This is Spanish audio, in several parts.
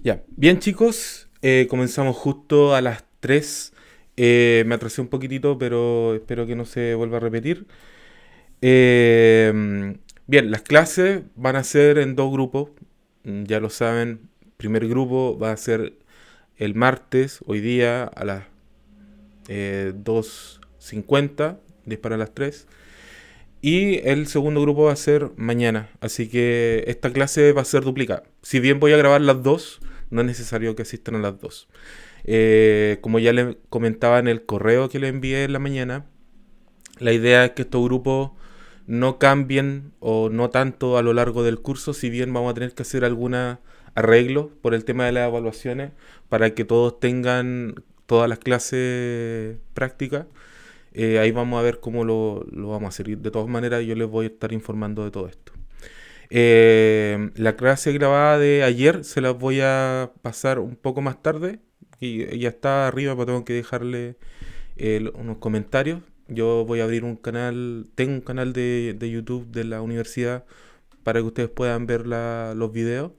Ya, bien chicos, comenzamos justo a las 3. Me atrasé un poquitito, pero espero que no se vuelva a repetir. Bien, las clases van a ser en dos grupos, ya lo saben. Primer grupo va a ser el martes, hoy día, a las 2:50, 10 para las 3. Y el segundo grupo va a ser mañana, así que esta clase va a ser duplicada. Si bien voy a grabar las dos, no es necesario que asistan a las dos. Como ya le comentaba en el correo que le envié en la mañana, la idea es que estos grupos no cambien o no tanto a lo largo del curso, si bien vamos a tener que hacer algunos arreglos por el tema de las evaluaciones para que todos tengan todas las clases prácticas. Ahí vamos a ver cómo lo vamos a hacer. Y de todas maneras, yo les voy a estar informando de todo esto. La clase grabada de ayer se las voy a pasar un poco más tarde. Y ya está arriba, pero tengo que dejarle unos comentarios. Yo voy a abrir un canal, tengo un canal de YouTube de la universidad para que ustedes puedan ver los videos.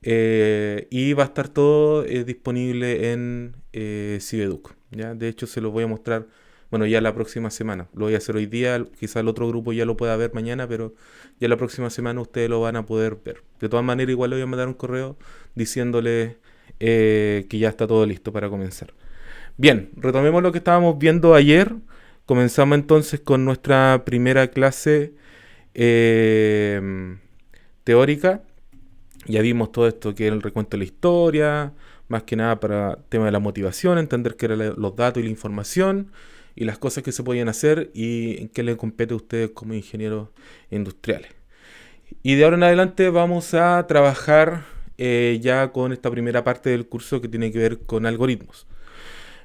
Y va a estar todo disponible en Cibeduc, ¿ya? De hecho, se los voy a mostrar, bueno, ya la próxima semana. Lo voy a hacer hoy día, quizás el otro grupo ya lo pueda ver mañana, pero ya la próxima semana ustedes lo van a poder ver. De todas maneras, igual le voy a mandar un correo diciéndole que ya está todo listo para comenzar. Bien, retomemos lo que estábamos viendo ayer. Comenzamos entonces con nuestra primera clase eh, teórica. Ya vimos todo esto que era el recuento de la historia, más que nada para el tema de la motivación, entender qué eran los datos y la información y las cosas que se podían hacer y en qué les compete a ustedes como ingenieros industriales. Y de ahora en adelante vamos a trabajar ya con esta primera parte del curso que tiene que ver con algoritmos.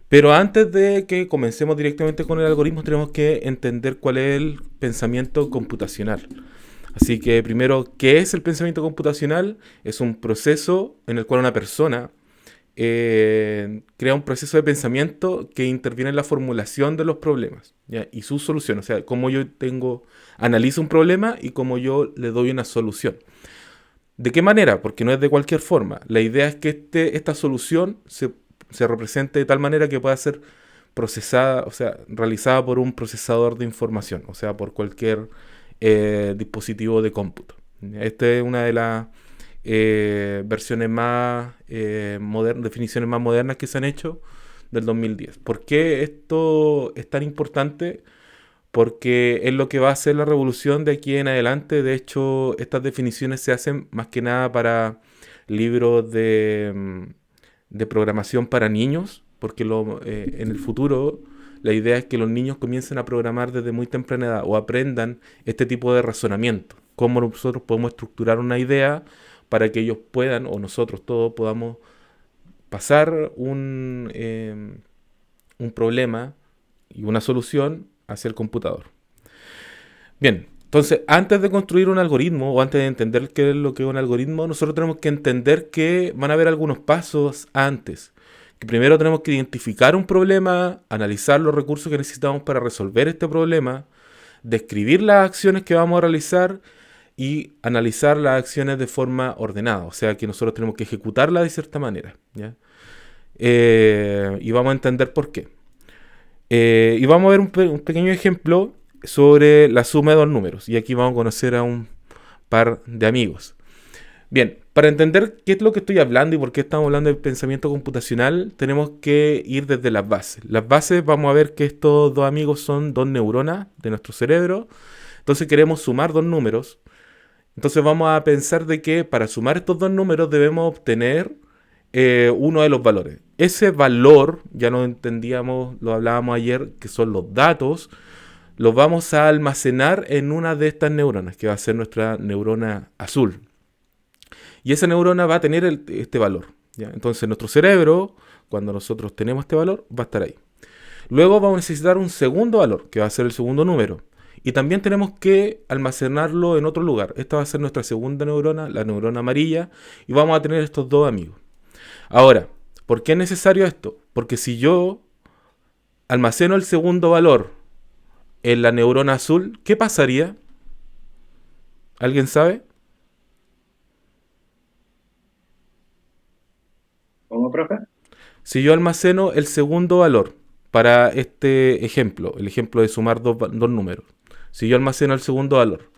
Pero antes de que comencemos directamente con el algoritmo, tenemos que entender cuál es el pensamiento computacional. Así que primero, ¿qué es el pensamiento computacional? Es un proceso en el cual una persona crea un proceso de pensamiento que interviene en la formulación de los problemas, ¿ya? Y su solución. O sea, cómo yo analizo un problema y cómo yo le doy una solución. ¿De qué manera? Porque no es de cualquier forma. La idea es que esta solución se represente de tal manera que pueda ser procesada, o sea, realizada por un procesador de información, o sea, por cualquier dispositivo de cómputo. Esta es una de las versiones más modernas, definiciones más modernas que se han hecho del 2010. ¿Por qué esto es tan importante? Porque es lo que va a hacer la revolución de aquí en adelante. De hecho, estas definiciones se hacen más que nada para libros de programación para niños, porque en el futuro la idea es que los niños comiencen a programar desde muy temprana edad o aprendan este tipo de razonamiento, cómo nosotros podemos estructurar una idea para que ellos puedan, o nosotros todos podamos pasar un problema y una solución hacia el computador. Bien, entonces antes de construir un algoritmo o antes de entender qué es lo que es un algoritmo, nosotros tenemos que entender que van a haber algunos pasos antes. Que primero tenemos que identificar un problema, analizar los recursos que necesitamos para resolver este problema, describir las acciones que vamos a realizar y analizar las acciones de forma ordenada. O sea que nosotros tenemos que ejecutarlas de cierta manera, ¿ya? Y vamos a entender por qué. Y vamos a ver un pequeño ejemplo sobre la suma de dos números. Y aquí vamos a conocer a un par de amigos. Bien, para entender qué es lo que estoy hablando y por qué estamos hablando de pensamiento computacional, tenemos que ir desde las bases. Las bases, vamos a ver que estos dos amigos son dos neuronas de nuestro cerebro. Entonces queremos sumar dos números. Entonces vamos a pensar de que para sumar estos dos números debemos obtener uno de los valores. Ese valor, ya lo entendíamos, lo hablábamos ayer, que son los datos, los vamos a almacenar en una de estas neuronas, que va a ser nuestra neurona azul. Y esa neurona va a tener este valor, ¿ya? Entonces nuestro cerebro, cuando nosotros tenemos este valor, va a estar ahí. Luego vamos a necesitar un segundo valor, que va a ser el segundo número. Y también tenemos que almacenarlo en otro lugar. Esta va a ser nuestra segunda neurona, la neurona amarilla, y vamos a tener estos dos amigos. Ahora, ¿por qué es necesario esto? Porque si yo almaceno el segundo valor en la neurona azul, ¿qué pasaría? ¿Alguien sabe? ¿Cómo, profe? Si yo almaceno el segundo valor para este ejemplo, el ejemplo de sumar dos números, si yo almaceno el segundo valor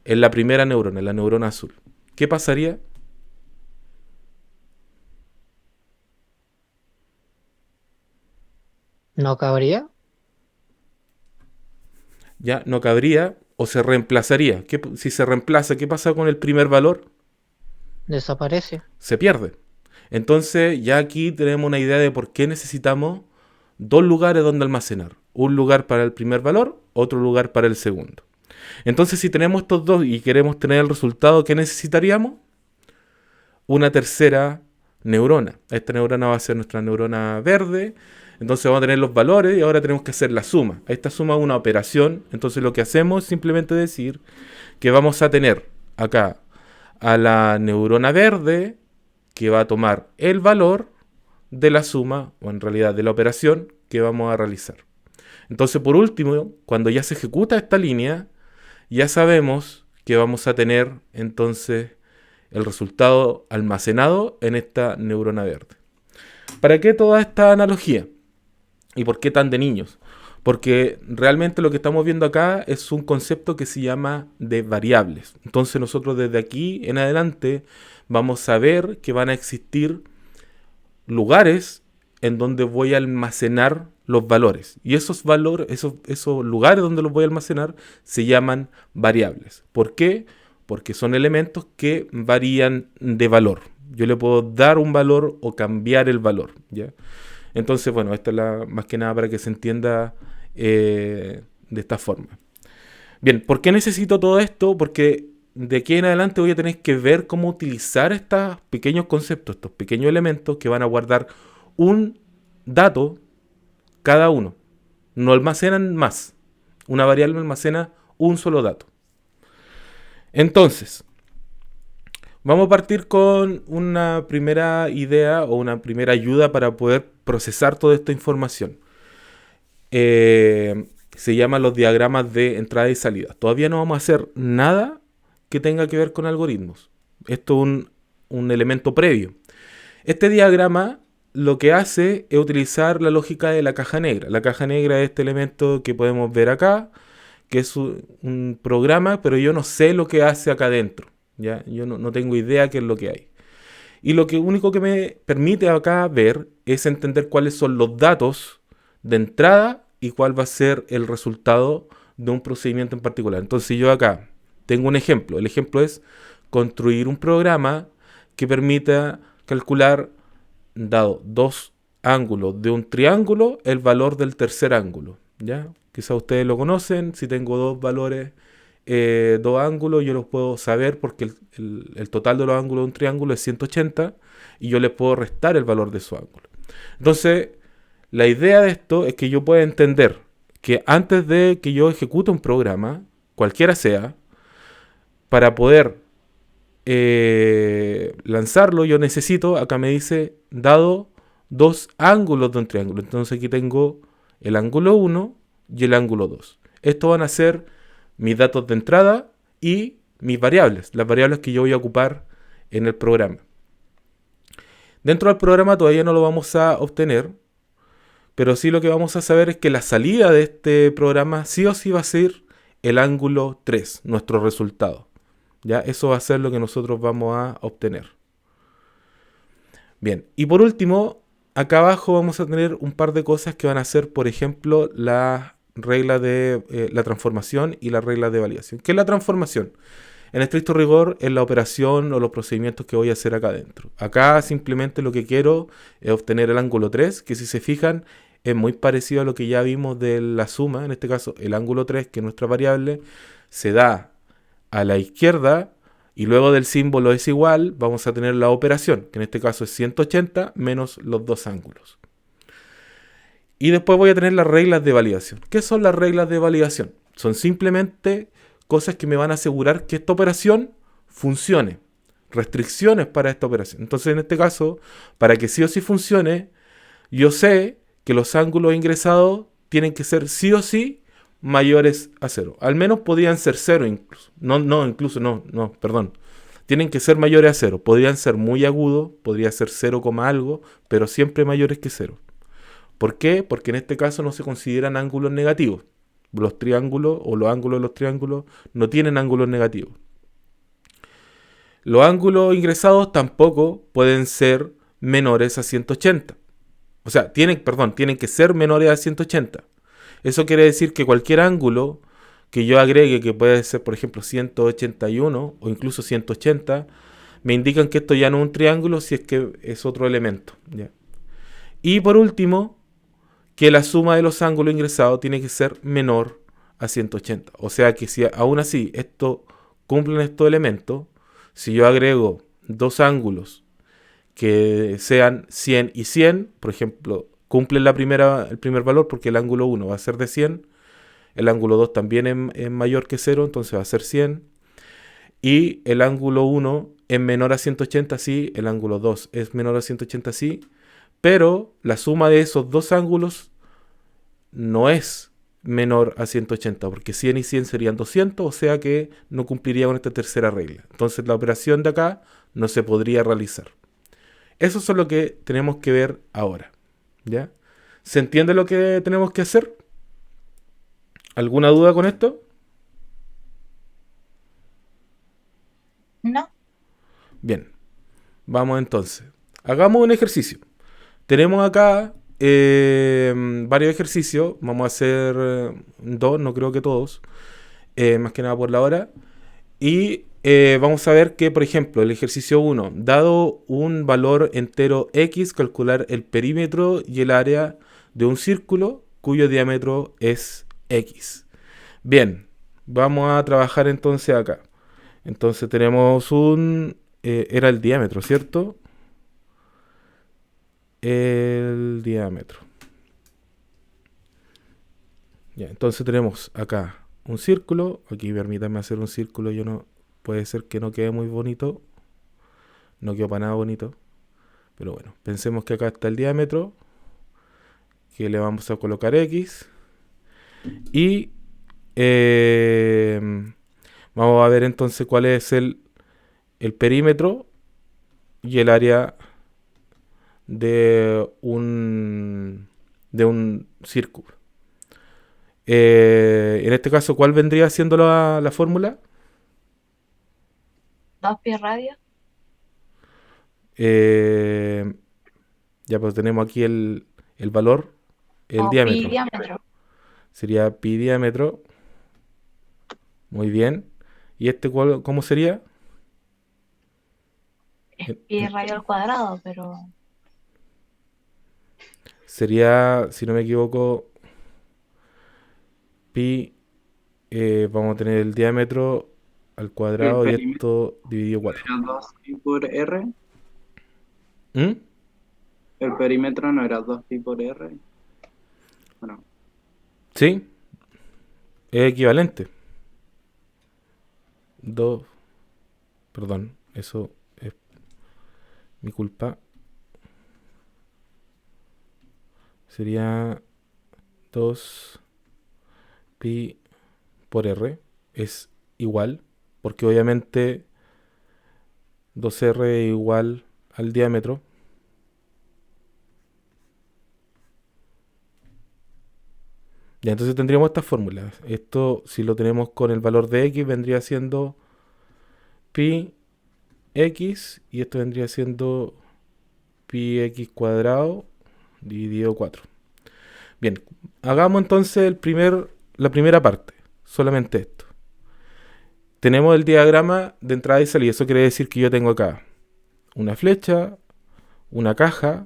en la primera neurona, en la neurona azul, ¿qué pasaría? ¿No cabría? Ya no cabría o se reemplazaría. Si se reemplaza, ¿qué pasa con el primer valor? Desaparece. Se pierde. Entonces ya aquí tenemos una idea de por qué necesitamos dos lugares donde almacenar. Un lugar para el primer valor, otro lugar para el segundo. Entonces si tenemos estos dos y queremos tener el resultado que necesitaríamos, una tercera neurona. Esta neurona va a ser nuestra neurona verde. Entonces vamos a tener los valores y ahora tenemos que hacer la suma. Esta suma es una operación. Entonces lo que hacemos es simplemente decir que vamos a tener acá a la neurona verde que va a tomar el valor de la suma, o en realidad de la operación que vamos a realizar. Entonces, por último, cuando ya se ejecuta esta línea, ya sabemos que vamos a tener entonces el resultado almacenado en esta neurona verde. ¿Para qué toda esta analogía? ¿Y por qué tan de niños? Porque realmente lo que estamos viendo acá es un concepto que se llama de variables. Entonces nosotros desde aquí en adelante vamos a ver que van a existir lugares en donde voy a almacenar los valores. Y esos valores, esos lugares donde los voy a almacenar se llaman variables. ¿Por qué? Porque son elementos que varían de valor. Yo le puedo dar un valor o cambiar el valor, ¿ya? Entonces, bueno, esta es más que nada para que se entienda de esta forma. Bien, ¿por qué necesito todo esto? Porque de aquí en adelante voy a tener que ver cómo utilizar estos pequeños conceptos, estos pequeños elementos que van a guardar un dato cada uno. No almacenan más. Una variable almacena un solo dato. Entonces, vamos a partir con una primera idea o una primera ayuda para poder procesar toda esta información. Se llaman los diagramas de entrada y salida. Todavía no vamos a hacer nada que tenga que ver con algoritmos. Esto es un elemento previo. Este diagrama lo que hace es utilizar la lógica de la caja negra. La caja negra es este elemento que podemos ver acá, que es un programa, pero yo no sé lo que hace acá adentro. ¿Ya? Yo no tengo idea qué es lo que hay. Y lo único que me permite acá ver es entender cuáles son los datos de entrada y cuál va a ser el resultado de un procedimiento en particular. Entonces yo acá tengo un ejemplo. El ejemplo es construir un programa que permita calcular, dado dos ángulos de un triángulo, el valor del tercer ángulo. ¿Ya? Quizá ustedes lo conocen. Si tengo dos valores, dos ángulos, yo los puedo saber porque el total de los ángulos de un triángulo es 180 y yo les puedo restar el valor de su ángulo. Entonces, la idea de esto es que yo pueda entender que antes de que yo ejecute un programa, cualquiera sea, para poder lanzarlo, yo necesito, acá me dice, dado dos ángulos de un triángulo. Entonces aquí tengo el ángulo 1 y el ángulo 2. Estos van a ser mis datos de entrada y mis variables, las variables que yo voy a ocupar en el programa. Dentro del programa todavía no lo vamos a obtener, pero sí lo que vamos a saber es que la salida de este programa sí o sí va a ser el ángulo 3, nuestro resultado. ¿Ya? Eso va a ser lo que nosotros vamos a obtener. Bien, y por último, acá abajo vamos a tener un par de cosas que van a ser, por ejemplo, las reglas de la transformación y las reglas de validación. ¿Qué es la transformación? En estricto rigor es la operación o los procedimientos que voy a hacer acá adentro. Acá simplemente lo que quiero es obtener el ángulo 3, que si se fijan es muy parecido a lo que ya vimos de la suma. En este caso el ángulo 3, que es nuestra variable, se da a la izquierda y luego del símbolo es igual, vamos a tener la operación, que en este caso es 180 menos los dos ángulos. Y después voy a tener las reglas de validación. ¿Qué son las reglas de validación? Son simplemente cosas que me van a asegurar que esta operación funcione. Restricciones para esta operación. Entonces, en este caso, para que sí o sí funcione, yo sé que los ángulos ingresados tienen que ser sí o sí mayores a 0. Al menos podrían ser 0 incluso. Perdón. tienen que ser mayores a cero. Podrían ser muy agudos, podría ser 0, algo, pero siempre mayores que cero. ¿Por qué? Porque en este caso no se consideran ángulos negativos. Los triángulos o los ángulos de los triángulos no tienen ángulos negativos. Los ángulos ingresados tampoco pueden ser menores a 180. O sea, tienen que ser menores a 180. Eso quiere decir que cualquier ángulo que yo agregue, que puede ser por ejemplo 181 o incluso 180, me indican que esto ya no es un triángulo si es que es otro elemento, ¿ya? Y por último, que la suma de los ángulos ingresados tiene que ser menor a 180. O sea que si aún así esto cumplen estos elementos, si yo agrego dos ángulos que sean 100 y 100, por ejemplo, cumplen el primer valor porque el ángulo 1 va a ser de 100, el ángulo 2 también es mayor que 0, entonces va a ser 100, y el ángulo 1 es menor a 180, sí, el ángulo 2 es menor a 180, sí, pero la suma de esos dos ángulos no es menor a 180, porque 100 y 100 serían 200, o sea que no cumpliría con esta tercera regla. Entonces la operación de acá no se podría realizar. Eso es lo que tenemos que ver ahora, ¿ya? ¿Se entiende lo que tenemos que hacer? ¿Alguna duda con esto? No. Bien, vamos entonces. Hagamos un ejercicio. Tenemos acá varios ejercicios. Vamos a hacer dos, no creo que todos. Más que nada por la hora. Y vamos a ver que, por ejemplo, el ejercicio 1, dado un valor entero x, calcular el perímetro y el área de un círculo cuyo diámetro es x. Bien, vamos a trabajar entonces acá. Entonces tenemos era el diámetro, ¿cierto? El diámetro. Ya, entonces tenemos acá un círculo. Aquí permítanme hacer un círculo. Puede ser que no quede muy bonito. No quedó para nada bonito. Pero bueno, pensemos que acá está el diámetro, que le vamos a colocar x. Y vamos a ver entonces cuál es el perímetro y el área de un círculo. En este caso, ¿cuál vendría siendo la fórmula? 2 pi radio. Ya pues tenemos aquí el valor, el O pi diámetro. diámetro. Sería pi diámetro. Muy bien. ¿Y este cómo sería? Es pi radio al cuadrado, pero Sería, si no me equivoco, pi, vamos a tener el diámetro al cuadrado y esto dividido 4. ¿Era 2 pi por r? ¿Mm? ¿El perímetro no era 2 pi por r? Bueno, Sí, es equivalente. Perdón, eso es mi culpa. Sería 2 pi por r es igual, porque obviamente 2r es igual al diámetro. Ya, entonces tendríamos estas fórmulas. Esto, si lo tenemos con el valor de x, vendría siendo pi x, y esto vendría siendo pi x cuadrado dividido 4. Bien, hagamos entonces la primera parte, solamente esto. Tenemos el diagrama de entrada y salida. Eso quiere decir que yo tengo acá una flecha, una caja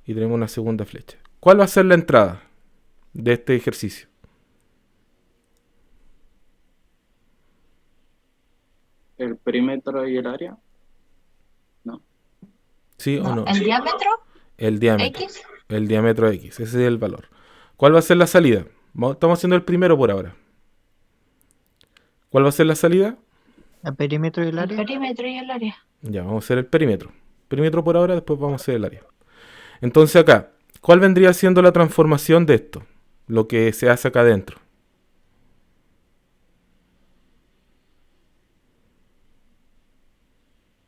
y tenemos una segunda flecha. ¿Cuál va a ser la entrada de este ejercicio? ¿el perímetro y el área? No. ¿Sí o no? ¿el diámetro? El diámetro. X. El diámetro X. Ese es el valor. ¿Cuál va a ser la salida? Estamos haciendo el primero por ahora. ¿Cuál va a ser la salida? El perímetro y el El área. perímetro y el área. Ya, vamos a hacer el perímetro. Perímetro por ahora, después vamos a hacer el área. Entonces acá, ¿cuál vendría siendo la transformación de esto? Lo que se hace acá adentro.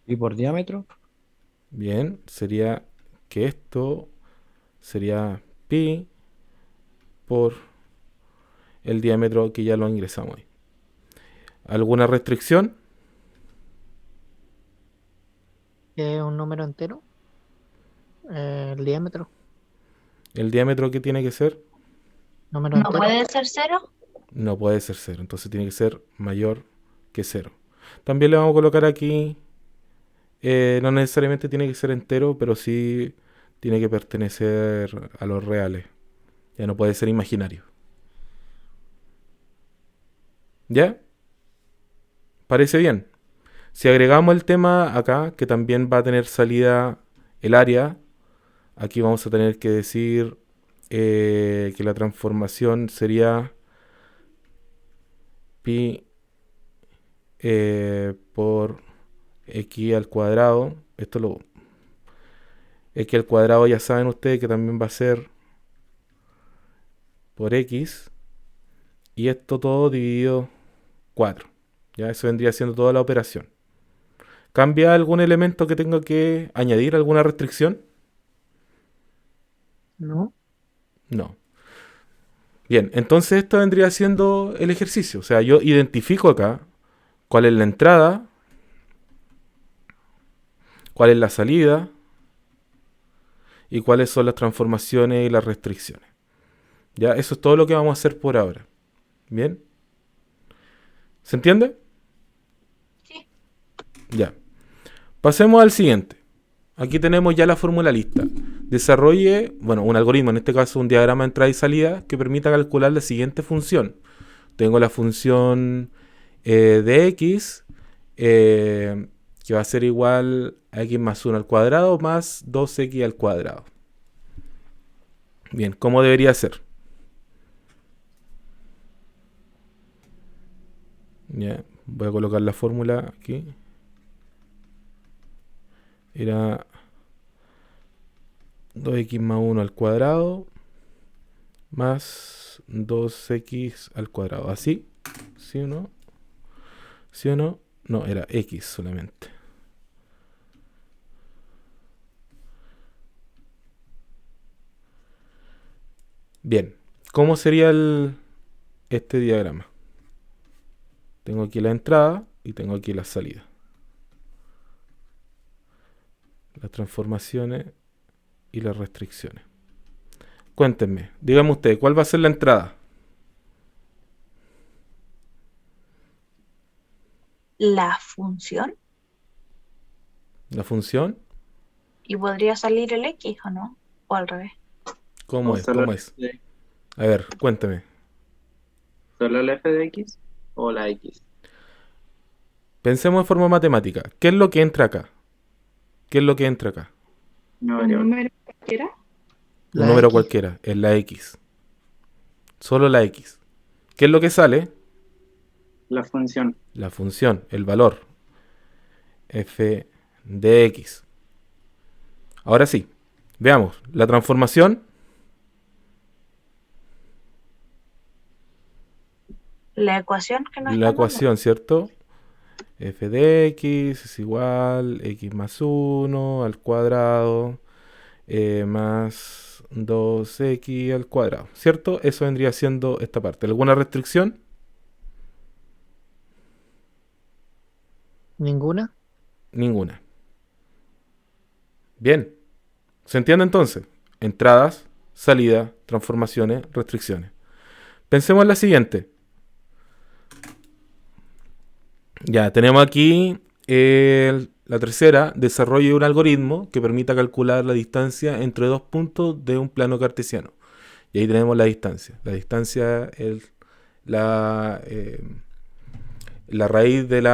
¿Y por diámetro? Bien, sería que esto sería pi por el diámetro que ya lo ingresamos ahí. ¿Alguna restricción? ¿Es un número entero? El diámetro, ¿El diámetro que tiene que ser? número ¿No entero. puede ser cero? No puede ser cero, entonces tiene que ser mayor que cero. También le vamos a colocar aquí, no necesariamente tiene que ser entero, pero sí tiene que pertenecer a los reales. Ya no puede ser imaginario. ¿Ya? ¿Parece bien? Si agregamos el tema acá, que también va a tener salida el área, aquí vamos a tener que decir que la transformación sería pi por x al cuadrado. X al cuadrado ya saben ustedes que también va a ser por x. Y esto todo dividido 4. Ya eso vendría siendo toda la operación. ¿Cambia algún elemento que tenga que añadir, alguna restricción? ¿No? No. Bien, entonces esto vendría siendo el ejercicio. O sea, yo identifico acá cuál es la entrada, cuál es la salida y cuáles son las transformaciones y las restricciones. Ya, eso es todo lo que vamos a hacer por ahora. Bien, ¿se entiende? Sí. Ya. Pasemos al siguiente. Aquí tenemos ya la fórmula lista. Desarrolle, bueno, un algoritmo, en este caso un diagrama de entrada y salida, que permita calcular la siguiente función. Tengo la función de x, que va a ser igual a x más 1 al cuadrado más 2x al cuadrado. Bien, ¿cómo debería ser? Ya, voy a colocar la fórmula aquí. Era 2x más 1 al cuadrado más 2x al cuadrado. ¿Así? ¿Sí o no? ¿Sí o no? No, era x solamente. Bien, ¿cómo sería este diagrama? Tengo aquí la entrada y tengo aquí la salida. Las transformaciones y las restricciones. Cuéntenme, díganme ustedes, ¿cuál va a ser la entrada? La función. ¿La función? ¿Y podría salir el X o no? O al revés. ¿Cómo O es? solo ¿Cómo es? A ver, cuénteme. solo el f de x o la x. Pensemos en forma matemática. ¿Qué es lo que entra acá? ¿Qué es lo que entra acá? Una ¿Un variable. número cualquiera? Un La número X. cualquiera, es la x. Solo la x. ¿Qué es lo que sale? La función. La función, el valor. F de x. Ahora sí, veamos. La transformación, La ecuación que nos la están dando. ecuación, ¿cierto? F de x es igual x más 1 al cuadrado más 2x al cuadrado, ¿cierto? Eso vendría siendo esta parte. ¿Alguna restricción? ¿Ninguna? Ninguna. Bien. ¿Se entiende entonces? Entradas, salida, transformaciones, restricciones. Pensemos en la siguiente. Ya, tenemos aquí la tercera, desarrollo de un algoritmo que permita calcular la distancia entre dos puntos de un plano cartesiano. Y ahí tenemos la distancia. La distancia es la raíz del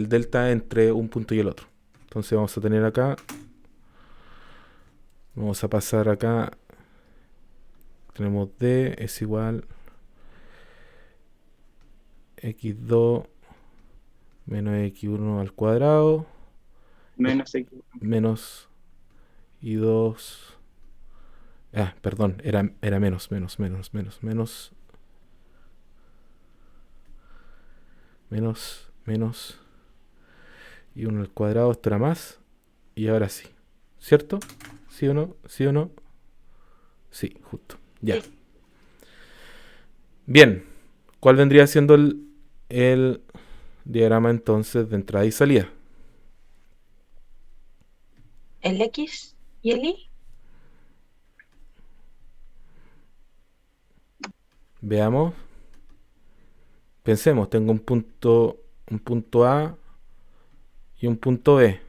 delta entre un punto y el otro. Entonces vamos a tener acá, vamos a pasar acá, tenemos d es igual x2 menos x1 al cuadrado Menos x. menos y2. Perdón, era menos y 1 al cuadrado, esto era más. Y ahora sí. ¿Cierto? ¿Sí o no? ¿Sí o no? Sí, justo. Ya. Sí. Bien. ¿Cuál vendría siendo el diagrama entonces de entrada y salida? El X y el Y. Veamos. Pensemos, tengo un punto A y un punto B.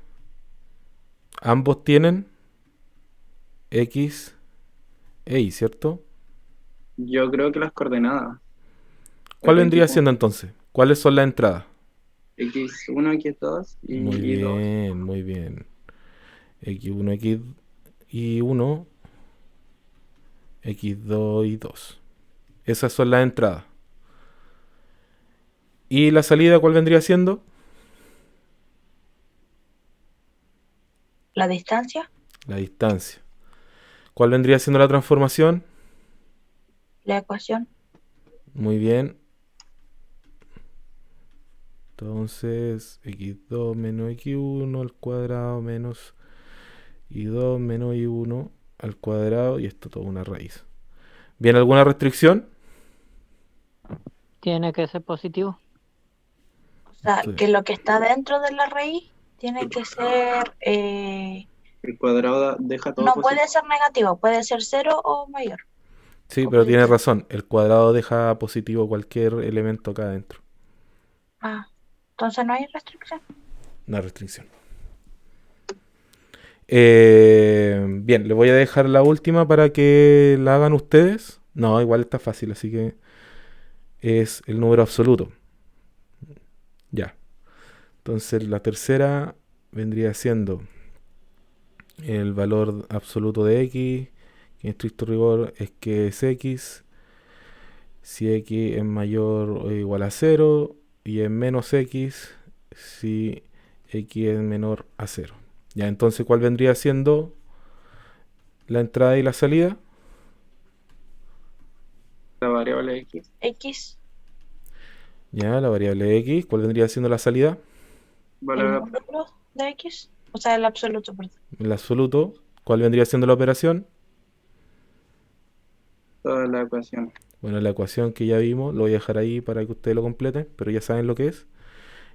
Ambos tienen X e Y, ¿cierto? Yo creo que las coordenadas. ¿Cuál El vendría equipo. siendo entonces? ¿Cuáles son las entradas? X1, X2 Muy y Y2. bien, muy bien. X1, X y 1, X2 y 2. Esas son las entradas. ¿Y la salida cuál vendría siendo? La distancia, La distancia. ¿Cuál vendría siendo la transformación? la ecuación. Muy bien. Entonces, x2 menos x1 al cuadrado menos y2 menos y1 al cuadrado y esto todo una raíz. ¿Bien alguna restricción? Tiene que ser positivo. O sea, Sí. que lo que está dentro de la raíz tiene que ser, El cuadrado deja todo no positivo. puede ser negativo, puede ser 0 o mayor. Sí, O pero puede tiene ser. razón. El cuadrado deja positivo cualquier elemento acá adentro. Ah, entonces no hay restricción. Una restricción. Bien, le voy a dejar la última para que la hagan ustedes. No, igual está fácil, así que es el número absoluto. Ya. Entonces la tercera vendría siendo el valor absoluto de x, que en estricto rigor es que es x, si x es mayor o igual a 0, y es menos x si x es menor a 0. Ya, entonces, ¿cuál vendría siendo la entrada y la salida? La variable X. X, Ya, la variable x, ¿cuál vendría siendo la salida? el Valor módulo de X, o sea, el absoluto, perdón. El absoluto, ¿cuál vendría siendo la operación? toda la ecuación. Bueno, la ecuación que ya vimos, lo voy a dejar ahí para que ustedes lo completen, pero ya saben lo que es.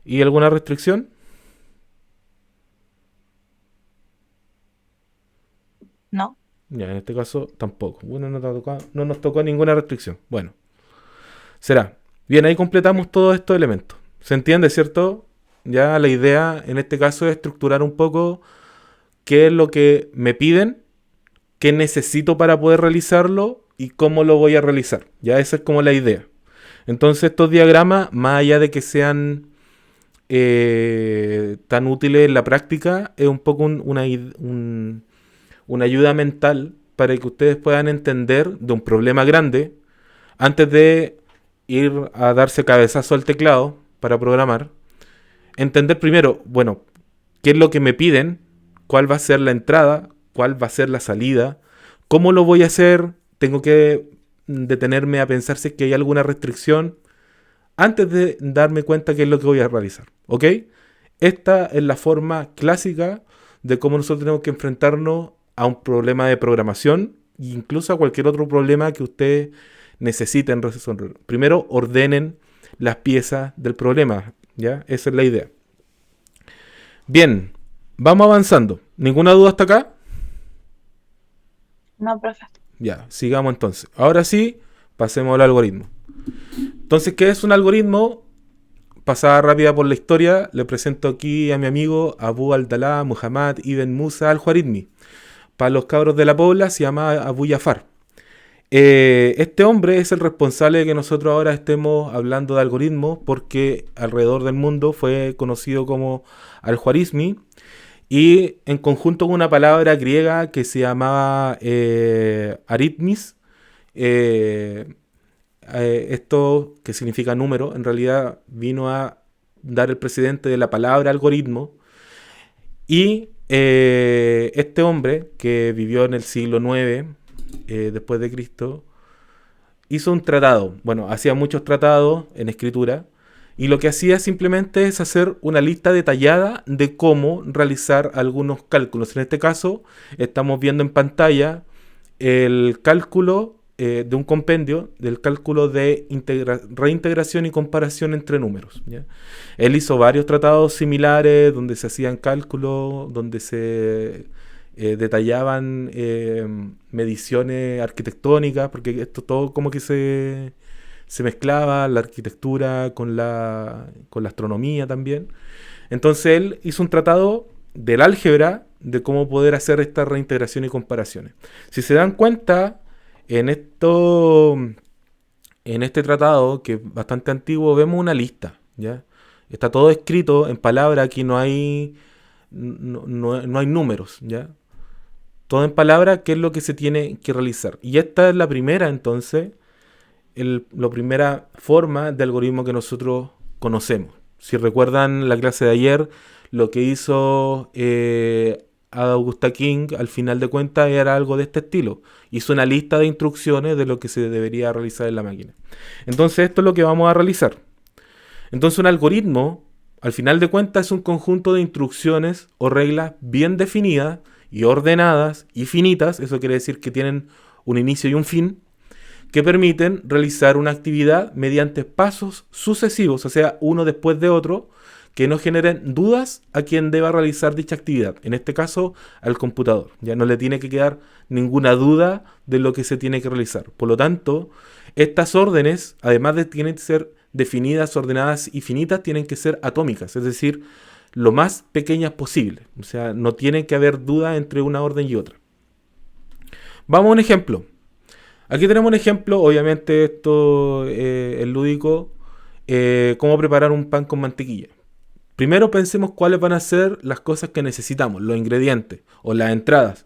¿Y alguna restricción? No, Ya, en este caso tampoco. Bueno, no nos tocó ninguna restricción. Bueno, será. Bien, ahí completamos todos estos elementos. ¿Se entiende, cierto? Ya la idea en este caso es estructurar un poco qué es lo que me piden, qué necesito para poder realizarlo y cómo lo voy a realizar. Ya esa es como la idea. Entonces estos diagramas, más allá de que sean tan útiles en la práctica, es un poco una ayuda mental para que ustedes puedan entender de un problema grande antes de ir a darse cabezazo al teclado para programar. Entender primero, bueno, qué es lo que me piden, cuál va a ser la entrada, cuál va a ser la salida, cómo lo voy a hacer, tengo que detenerme a pensar si es que hay alguna restricción antes de darme cuenta qué es lo que voy a realizar. ¿Ok? Esta es la forma clásica de cómo nosotros tenemos que enfrentarnos a un problema de programación e incluso a cualquier otro problema que ustedes necesiten resolver. Primero, ordenen las piezas del problema. ¿Ya? Esa es la idea. Bien, vamos avanzando. ¿Ninguna duda hasta acá? no, profe. Ya, sigamos entonces. Ahora sí, pasemos al algoritmo. Entonces, ¿qué es un algoritmo? Pasada rápida por la historia, le presento aquí a mi amigo Abu Abdallah Muhammad ibn Musa al-Khwarizmi. Para los cabros de la Pobla se llama Abu Jafar. Este hombre es el responsable de que nosotros ahora estemos hablando de algoritmos porque alrededor del mundo fue conocido como al-Khwarizmi y en conjunto con una palabra griega que se llamaba aritmis. Esto, que significa número, en realidad vino a dar el precedente de la palabra algoritmo. Y este hombre, que vivió en el siglo IX después de Cristo, hizo un tratado. Bueno, hacía muchos tratados en escritura. y lo que hacía simplemente es hacer una lista detallada de cómo realizar algunos cálculos. En este caso, estamos viendo en pantalla el cálculo de un compendio del cálculo de reintegración y comparación entre números, ¿ya? Él hizo varios tratados similares donde se hacían cálculos, donde se detallaban mediciones arquitectónicas, porque esto todo como que se mezclaba la arquitectura con la astronomía también. Entonces él hizo un tratado del álgebra de cómo poder hacer esta reintegración y comparaciones. Si se dan cuenta, en este tratado, que es bastante antiguo, vemos una lista, ¿ya? Está todo escrito en palabra, aquí no hay números, ¿ya? Todo en palabra, qué es lo que se tiene que realizar. Y esta es la primera, entonces, la primera forma de algoritmo que nosotros conocemos. Si recuerdan la clase de ayer, lo que hizo Augusta King al final de cuentas era algo de este estilo. Hizo una lista de instrucciones de lo que se debería realizar en la máquina. Entonces esto es lo que vamos a realizar. Entonces un algoritmo, al final de cuentas, es un conjunto de instrucciones o reglas bien definidas y ordenadas y finitas. Eso quiere decir que tienen un inicio y un fin, que permiten realizar una actividad mediante pasos sucesivos, o sea, uno después de otro, que no generen dudas a quien deba realizar dicha actividad. En este caso, al computador. Ya no le tiene que quedar ninguna duda de lo que se tiene que realizar. Por lo tanto, estas órdenes, además de tienen que ser definidas, ordenadas y finitas, tienen que ser atómicas, es decir, lo más pequeñas posible. O sea, no tiene que haber duda entre una orden y otra. Vamos a un ejemplo. Aquí tenemos un ejemplo, obviamente esto es lúdico, cómo preparar un pan con mantequilla. Primero pensemos cuáles van a ser las cosas que necesitamos, los ingredientes o las entradas.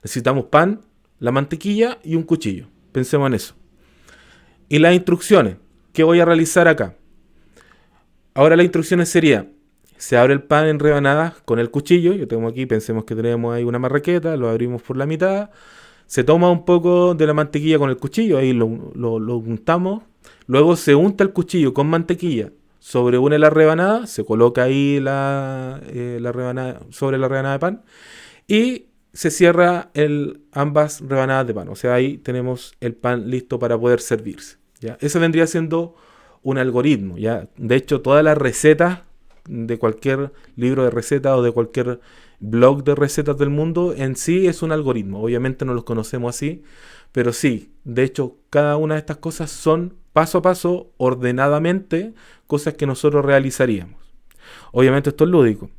Necesitamos pan, la mantequilla y un cuchillo. Pensemos en eso. Y las instrucciones, ¿qué voy a realizar acá? Ahora las instrucciones serían, se abre el pan en rebanadas con el cuchillo. Yo tengo aquí, pensemos que tenemos ahí una marraqueta, lo abrimos por la mitad. Se toma un poco de la mantequilla con el cuchillo, ahí lo untamos. Luego se unta el cuchillo con mantequilla sobre una de las rebanadas, se coloca ahí la rebanada sobre la rebanada de pan y se cierra ambas rebanadas de pan. O sea, ahí tenemos el pan listo para poder servirse, ¿ya? Ese vendría siendo un algoritmo, ¿ya? De hecho, todas las recetas de cualquier libro de recetas o de cualquier blog de recetas del mundo en sí es un algoritmo. Obviamente no los conocemos así, pero sí, de hecho, cada una de estas cosas son paso a paso, ordenadamente, cosas que nosotros realizaríamos. Obviamente esto es lúdico.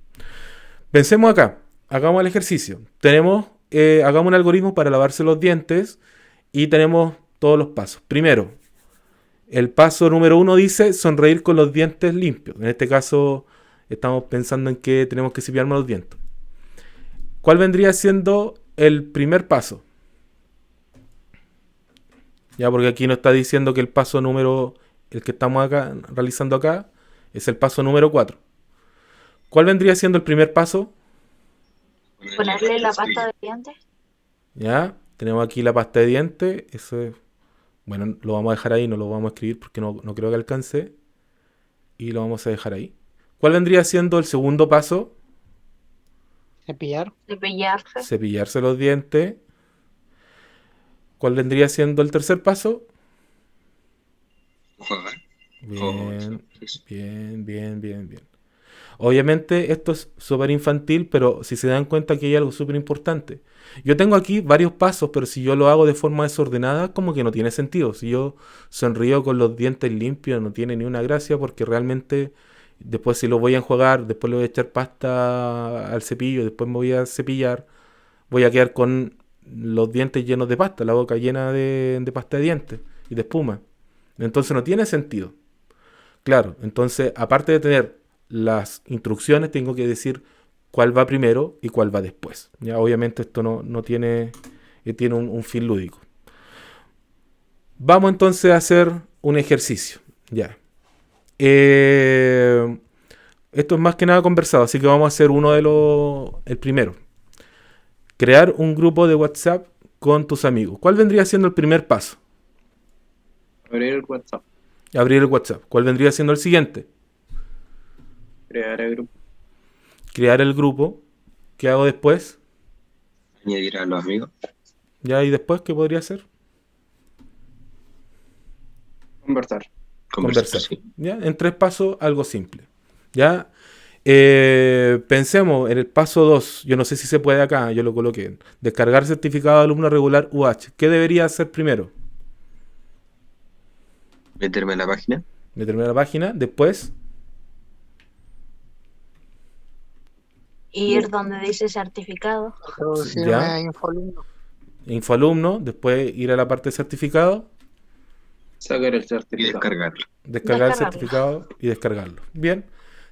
Pensemos acá, hagamos el ejercicio. Hagamos un algoritmo para lavarse los dientes y tenemos todos los pasos. Primero, el paso número 1 dice sonreír con los dientes limpios. En este caso, estamos pensando en que tenemos que cepillarnos los dientes. ¿Cuál vendría siendo el primer paso? Ya, porque aquí nos está diciendo que el que estamos acá realizando acá, es el paso número 4. ¿Cuál vendría siendo el primer paso? Ponerle la pasta de dientes. Ya, tenemos aquí la pasta de dientes. Eso es, bueno, lo vamos a dejar ahí, no lo vamos a escribir porque no creo que alcance. Y lo vamos a dejar ahí. ¿Cuál vendría siendo el segundo paso? Cepillar. Cepillarse. Cepillarse los dientes. ¿Cuál vendría siendo el tercer paso? Jugar. Bien. Obviamente esto es súper infantil, pero si se dan cuenta que hay algo súper importante. Yo tengo aquí varios pasos, pero si yo lo hago de forma desordenada, como que no tiene sentido. Si yo sonrío con los dientes limpios, no tiene ni una gracia, porque realmente después si lo voy a enjuagar, después le voy a echar pasta al cepillo, después me voy a cepillar, voy a quedar con los dientes llenos de pasta, la boca llena de pasta de dientes y de espuma. Entonces no tiene sentido. Claro, entonces aparte de tener las instrucciones, tengo que decir cuál va primero y cuál va después. Ya, obviamente esto no tiene un fin lúdico. Vamos entonces a hacer un ejercicio. Ya. Esto es más que nada conversado, así que vamos a hacer el primero. Crear un grupo de WhatsApp con tus amigos. ¿Cuál vendría siendo el primer paso? Abrir el WhatsApp. Abrir el WhatsApp. ¿Cuál vendría siendo el siguiente? Crear el grupo. Crear el grupo. ¿Qué hago después? Añadir a los amigos. ¿Ya? ¿Y después qué podría hacer? Conversar. Conversar. Sí. ¿Ya? En 3 pasos, algo simple. ¿Ya? Pensemos en el paso 2. Yo no sé si se puede acá, yo lo coloqué. Descargar certificado de alumno regular UH. ¿Qué debería hacer primero? Meterme en la página. Meterme a la página. Después, Ir donde dice certificado. Introducirme Ya. a Infoalumno. infoalumno. Después ir a la parte de certificado. Sacar el Y certificado. descargarlo. Descargar el Descargarlo. certificado y descargarlo. Bien.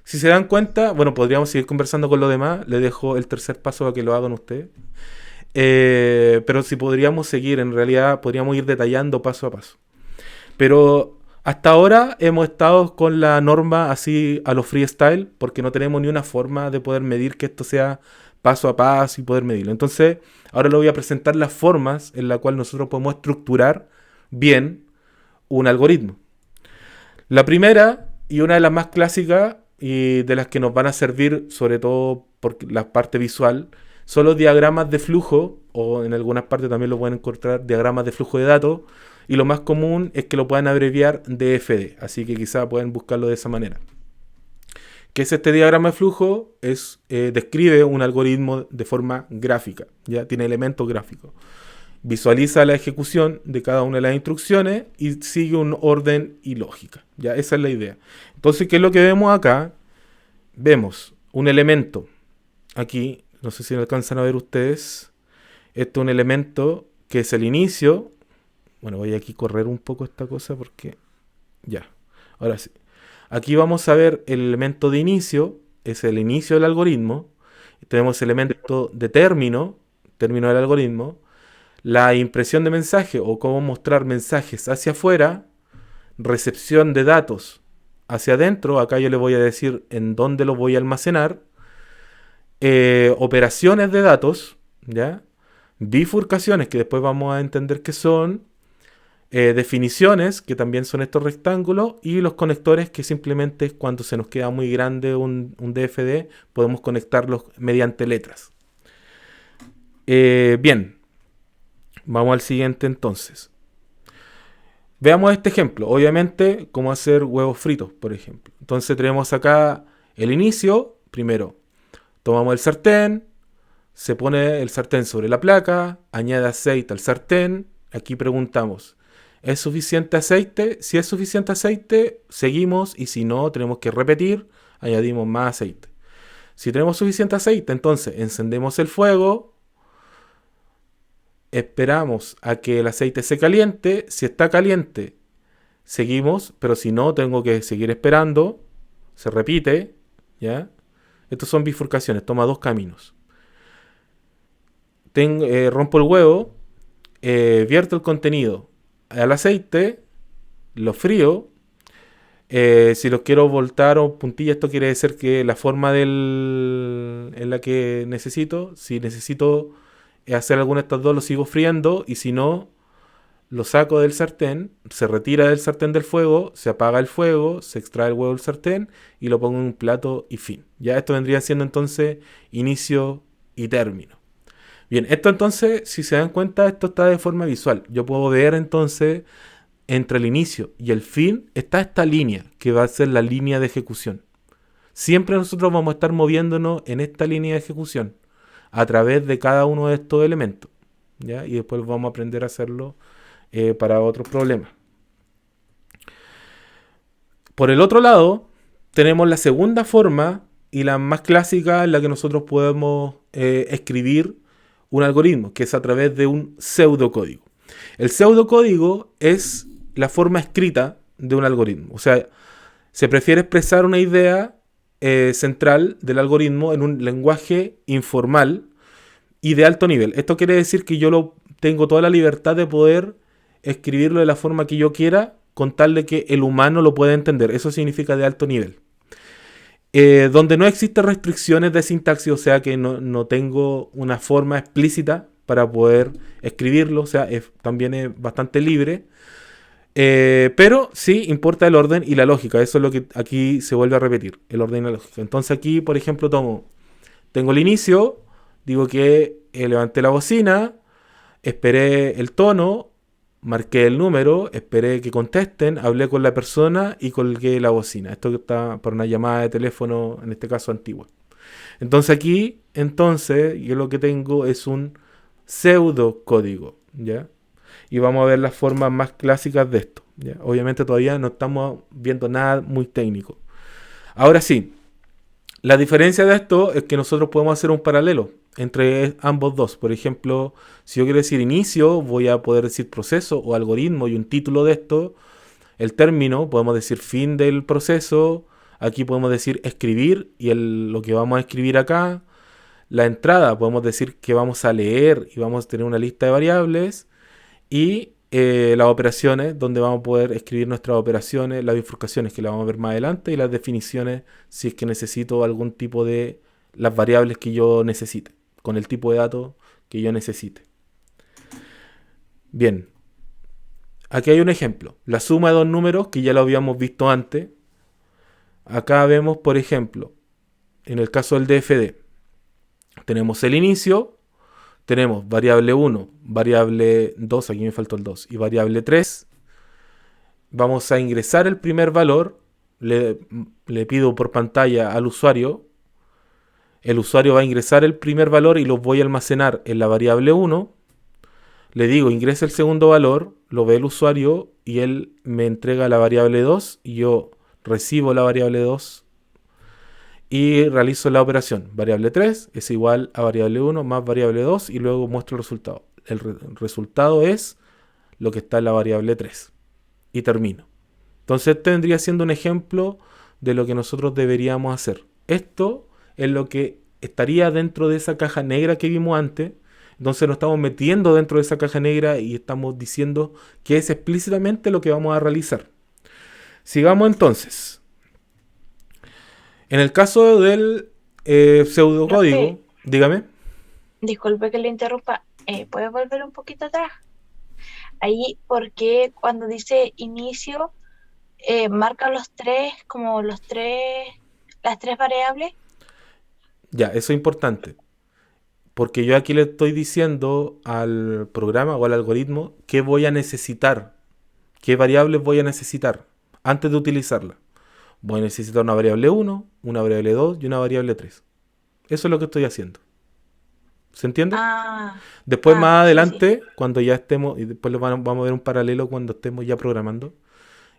Si se dan cuenta, bueno, podríamos seguir conversando con los demás. Le dejo el tercer paso a que lo hagan ustedes. Pero si podríamos seguir, en realidad podríamos ir detallando paso a paso. Pero hasta ahora hemos estado con la norma así a lo freestyle, porque no tenemos ni una forma de poder medir que esto sea paso a paso y poder medirlo. Entonces, ahora le voy a presentar las formas en las cuales nosotros podemos estructurar bien un algoritmo. La primera, y una de las más clásicas y de las que nos van a servir, sobre todo por la parte visual, son los diagramas de flujo, o en algunas partes también lo pueden encontrar diagramas de flujo de datos, y lo más común es que lo puedan abreviar DFD, así que quizá pueden buscarlo de esa manera. ¿Qué es este diagrama de flujo? Describe un algoritmo de forma gráfica, ya tiene elementos gráficos. Visualiza la ejecución de cada una de las instrucciones y sigue un orden y lógica. Ya, esa es la idea. Entonces, ¿qué es lo que vemos acá? Vemos un elemento. Aquí, no sé si lo alcanzan a ver ustedes. Este es un elemento que es el inicio. Bueno, voy aquí a correr un poco esta cosa porque... Ya, ahora sí. Aquí vamos a ver el elemento de inicio. Es el inicio del algoritmo. Tenemos el elemento de término del algoritmo. La impresión de mensaje o cómo mostrar mensajes hacia afuera, recepción de datos hacia adentro, acá yo le voy a decir en dónde los voy a almacenar, operaciones de datos, ¿ya? Bifurcaciones, que después vamos a entender qué son, definiciones, que también son estos rectángulos, y los conectores, que simplemente cuando se nos queda muy grande un DFD, podemos conectarlos mediante letras. Bien. Vamos al siguiente entonces. Veamos este ejemplo. Obviamente, cómo hacer huevos fritos, por ejemplo. Entonces tenemos acá el inicio. Primero, tomamos el sartén, se pone el sartén sobre la placa, añade aceite al sartén. Aquí preguntamos, ¿es suficiente aceite? Si es suficiente aceite, seguimos, y si no, tenemos que repetir, añadimos más aceite. Si tenemos suficiente aceite, entonces encendemos el fuego, esperamos a que el aceite se caliente. Si está caliente, seguimos, pero si no, tengo que seguir esperando. Se repite, ¿ya? Estos son bifurcaciones, toma 2 caminos. Rompo el huevo, vierto el contenido al aceite, lo frío. Si lo quiero voltar o puntilla, esto quiere decir que la forma en la que necesito, si necesito hacer alguna de estas dos, lo sigo friendo, y si no, lo saco del sartén, se retira del sartén del fuego, se apaga el fuego, se extrae el huevo del sartén y lo pongo en un plato y fin. Ya esto vendría siendo entonces inicio y término. Bien, esto entonces, si se dan cuenta, esto está de forma visual. Yo puedo ver entonces, entre el inicio y el fin, está esta línea, que va a ser la línea de ejecución. Siempre nosotros vamos a estar moviéndonos en esta línea de ejecución, a través de cada uno de estos elementos, ¿ya? Y después vamos a aprender a hacerlo para otros problemas. Por el otro lado, tenemos la segunda forma y la más clásica en la que nosotros podemos escribir un algoritmo, que es a través de un pseudocódigo. El pseudocódigo es la forma escrita de un algoritmo. O sea, se prefiere expresar una idea central del algoritmo en un lenguaje informal y de alto nivel. Esto quiere decir que yo tengo toda la libertad de poder escribirlo de la forma que yo quiera, con tal de que el humano lo pueda entender. Eso significa de alto nivel. Donde no existen restricciones de sintaxis, o sea que no tengo una forma explícita para poder escribirlo, o sea, también es bastante libre. Pero sí importa el orden y la lógica. Eso es lo que aquí se vuelve a repetir, el orden y la lógica. Entonces aquí, por ejemplo, tengo el inicio, digo que levanté la bocina, esperé el tono, marqué el número, esperé que contesten, hablé con la persona y colgué la bocina. Esto que está por una llamada de teléfono, en este caso antigua. Entonces aquí, yo lo que tengo es un pseudocódigo, ¿ya? Y vamos a ver las formas más clásicas de esto, ¿ya? Obviamente todavía no estamos viendo nada muy técnico. Ahora sí, la diferencia de esto es que nosotros podemos hacer un paralelo entre ambos dos. Por ejemplo, si yo quiero decir inicio, voy a poder decir proceso o algoritmo y un título de esto. El término, podemos decir fin del proceso. Aquí podemos decir escribir y lo que vamos a escribir acá. La entrada, podemos decir que vamos a leer y vamos a tener una lista de variables. Y las operaciones, donde vamos a poder escribir nuestras operaciones, las bifurcaciones que las vamos a ver más adelante y las definiciones si es que necesito algún tipo de las variables que yo necesite, con el tipo de datos que yo necesite. Bien, aquí hay un ejemplo, la suma de dos números que ya lo habíamos visto antes. Acá vemos, por ejemplo, en el caso del DFD, tenemos el inicio, tenemos variable 1, variable 2, aquí me faltó el 2, y variable 3. Vamos a ingresar el primer valor, le pido por pantalla al usuario, el usuario va a ingresar el primer valor y lo voy a almacenar en la variable 1. Le digo, ingresa el segundo valor, lo ve el usuario y él me entrega la variable 2 y yo recibo la variable 2 y realizo la operación. Variable 3 es igual a variable 1 más variable 2 y luego muestro el resultado. El resultado es lo que está en la variable 3. Y termino. Entonces este vendría siendo un ejemplo de lo que nosotros deberíamos hacer. Esto es lo que estaría dentro de esa caja negra que vimos antes. Entonces nos estamos metiendo dentro de esa caja negra y estamos diciendo que es explícitamente lo que vamos a realizar. Sigamos entonces. En el caso del pseudocódigo, Profe, dígame. disculpe que le interrumpa. ¿Puede volver un poquito atrás? Ahí, porque cuando dice inicio, marca los tres, como las tres variables. Ya, eso es importante. Porque yo aquí le estoy diciendo al programa o al algoritmo qué voy a necesitar, qué variables voy a necesitar antes de utilizarla. Voy a necesitar una variable 1, una variable 2 y una variable 3. Eso es lo que estoy haciendo. ¿Se entiende? Después más Sí, sí. adelante, cuando ya estemos, y después vamos a ver un paralelo cuando estemos ya programando.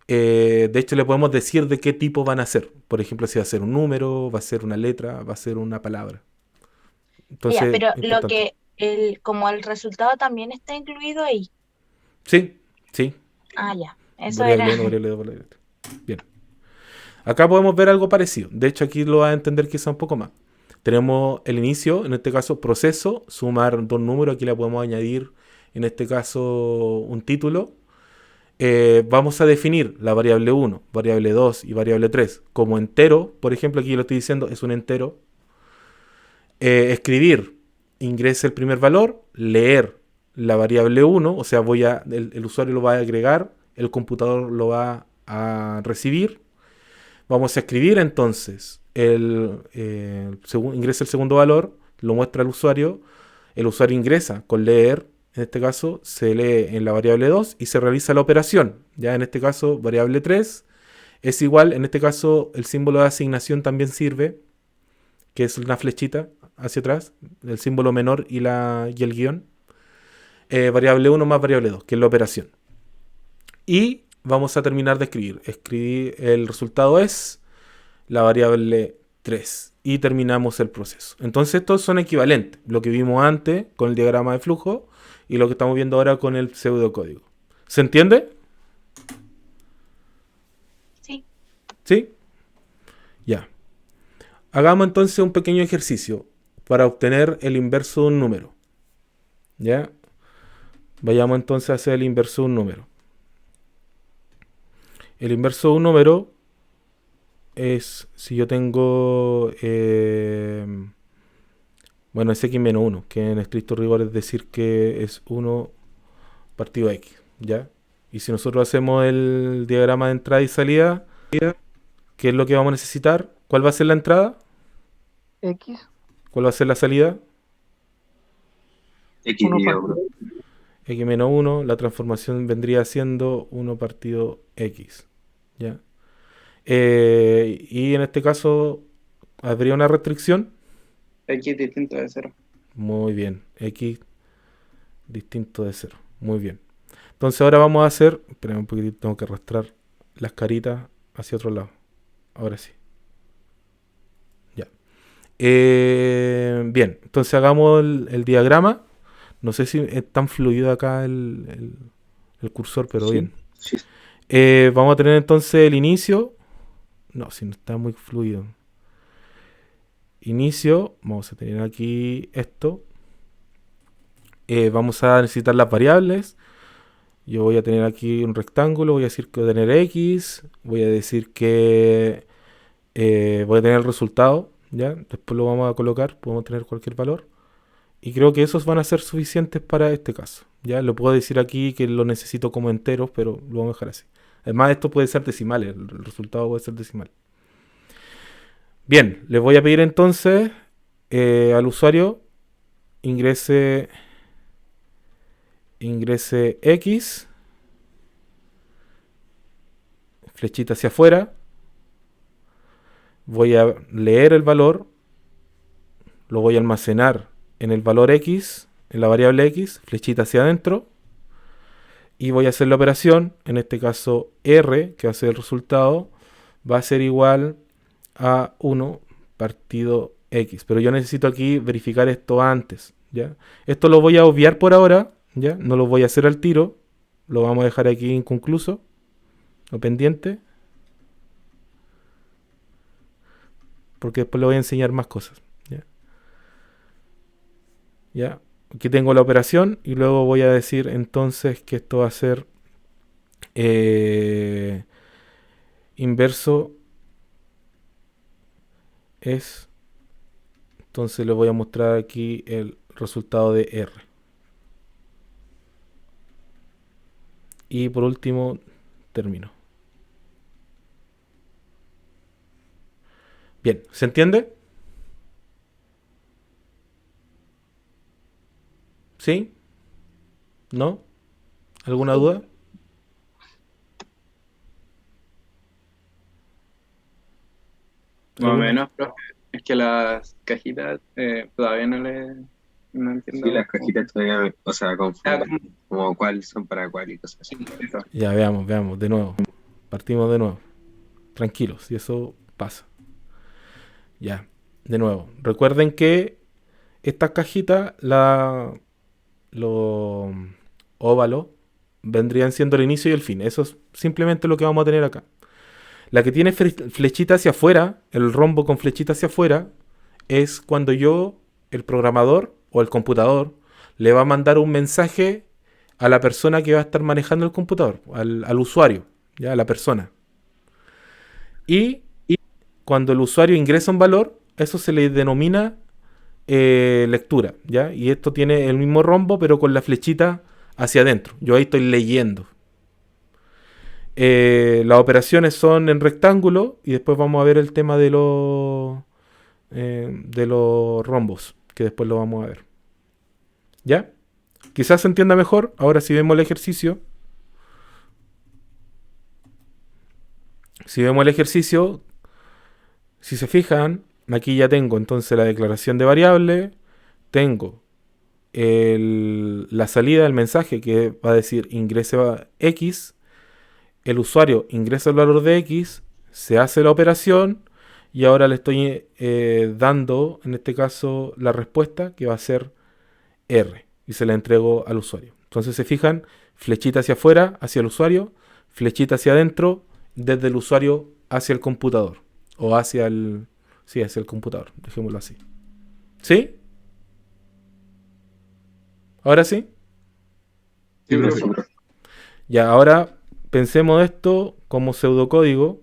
De hecho, le podemos decir de qué tipo van a ser. Por ejemplo, si va a ser un número, va a ser una letra, va a ser una palabra. Ya, Entonces, pero lo importante. que, como el resultado también está incluido ahí. Sí, sí. Ya, eso era. Variable 1, variable 2, variable 3. Bien. Acá podemos ver algo parecido. De hecho, aquí lo va a entender quizá un poco más. Tenemos el inicio, en este caso proceso, sumar dos números. Aquí le podemos añadir, en este caso, un título. Vamos a definir la variable 1, variable 2 y variable 3 como entero. Por ejemplo, aquí lo estoy diciendo, es un entero. Escribir, ingresa el primer valor. Leer la variable 1, o sea, el usuario lo va a agregar, el computador lo va a recibir. Vamos a escribir entonces, ingresa el segundo valor, lo muestra al usuario, el usuario ingresa con leer, en este caso se lee en la variable 2 y se realiza la operación. Ya en este caso, variable 3 es igual, en este caso el símbolo de asignación también sirve, que es una flechita hacia atrás, el símbolo menor y el guión. Variable 1 más variable 2, que es la operación. Y vamos a terminar de escribir. El resultado es la variable 3 y terminamos el proceso. Entonces estos son equivalentes. Lo que vimos antes con el diagrama de flujo y lo que estamos viendo ahora con el pseudocódigo. ¿Se entiende? Sí. ¿Sí? Ya. Hagamos entonces un pequeño ejercicio para obtener el inverso de un número. ¿Ya? Vayamos entonces a hacer el inverso de un número. El inverso de un número es si yo tengo bueno, es x-1, que en estricto rigor es decir que es 1 partido x, ¿ya? Y si nosotros hacemos el diagrama de entrada y salida, ¿qué es lo que vamos a necesitar? ¿Cuál va a ser la entrada? X, ¿Cuál va a ser la salida? X 1 dividido partido. 1. X menos 1, la transformación vendría siendo 1 partido X. ¿Ya? Y en este caso, ¿habría una restricción? X distinto de 0. Muy bien. X distinto de 0. Muy bien. Entonces ahora vamos a hacer... Espera un poquitito, tengo que arrastrar las caritas hacia otro lado. Ahora sí. Ya. Bien, entonces hagamos el diagrama. No sé si es tan fluido acá el cursor, pero Sí. bien. Sí. Vamos a tener entonces el inicio. No, si no está muy fluido. Inicio. Vamos a tener aquí esto. Vamos a necesitar las variables. Yo voy a tener aquí un rectángulo. Voy a decir que voy a tener X. Voy a decir que voy a tener el resultado. ¿Ya? Después lo vamos a colocar. Podemos tener cualquier valor. Y creo que esos van a ser suficientes para este caso. Ya lo puedo decir aquí que lo necesito como enteros, pero lo vamos a dejar así. Además, esto puede ser decimal, el resultado puede ser decimal. Bien, les voy a pedir entonces al usuario ingrese X, flechita hacia afuera. Voy a leer el valor, lo voy a almacenar en el valor X, en la variable X, flechita hacia adentro. Y voy a hacer la operación, en este caso R, que va a ser el resultado, va a ser igual a 1 partido X. Pero yo necesito aquí verificar esto antes, ¿ya? Esto lo voy a obviar por ahora, ¿ya? No lo voy a hacer al tiro, lo vamos a dejar aquí inconcluso, o pendiente, porque después le voy a enseñar más cosas, ¿ya? ¿Ya? Aquí tengo la operación y luego voy a decir entonces que esto va a ser inverso es, entonces le voy a mostrar aquí el resultado de R. Y por último termino. Bien, ¿se entiende? ¿Sí? ¿No? ¿Alguna duda? Más o ¿Alguna? menos, profe. Es que las cajitas todavía no entiendo. Sí, las cajitas todavía, o sea, Ah, confunden como cuáles son para cuál y cosas así. eso. Ya, veamos, de nuevo. Partimos de nuevo. Tranquilos, y eso pasa. Ya, de nuevo. Recuerden que estas cajitas, los óvalos, vendrían siendo el inicio y el fin. Eso es simplemente lo que vamos a tener acá. La que tiene flechita hacia afuera, el rombo con flechita hacia afuera, es cuando yo, el programador o el computador, le va a mandar un mensaje a la persona que va a estar manejando el computador, al usuario, ya a la persona. Y cuando el usuario ingresa un valor, eso se le denomina lectura, ¿ya? Y esto tiene el mismo rombo, pero con la flechita hacia adentro. Yo ahí estoy leyendo. Las operaciones son en rectángulo y después vamos a ver el tema de los rombos, que después lo vamos a ver. ¿Ya? Quizás se entienda mejor. Ahora si vemos el ejercicio. Si vemos el ejercicio, si se fijan, aquí ya tengo entonces la declaración de variable, tengo la salida del mensaje que va a decir ingrese X, el usuario ingresa el valor de X, se hace la operación y ahora le estoy dando, en este caso, la respuesta que va a ser R y se la entrego al usuario. Entonces se fijan, flechita hacia afuera, hacia el usuario, flechita hacia adentro, desde el usuario hacia el computador o hacia el... Sí, hacia el computador, dejémoslo así. ¿Sí? ¿Ahora sí? Sí, Sí, profe. profe. Ya, ahora pensemos esto como pseudocódigo.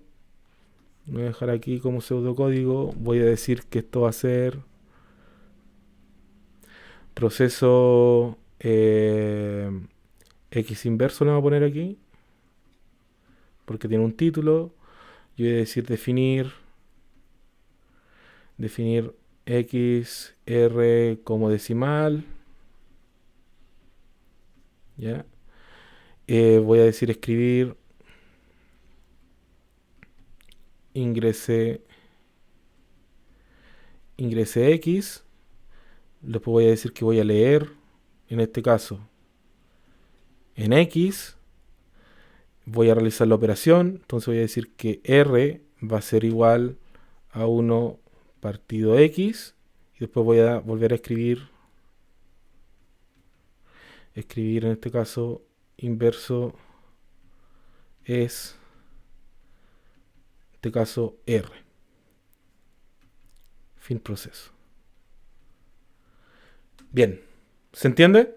Voy a dejar aquí como pseudocódigo. Voy a decir que esto va a ser proceso X inverso, le voy a poner aquí. porque tiene un título. Yo voy a decir definir x, r como decimal. ¿Ya? Voy a decir escribir ingrese x. Después voy a decir que voy a leer, en este caso, en x. Voy a realizar la operación. Entonces voy a decir que r va a ser igual a 1 partido x. Y después voy a volver a escribir en este caso inverso es, en este caso, r. Fin proceso. Bien, ¿se entiende?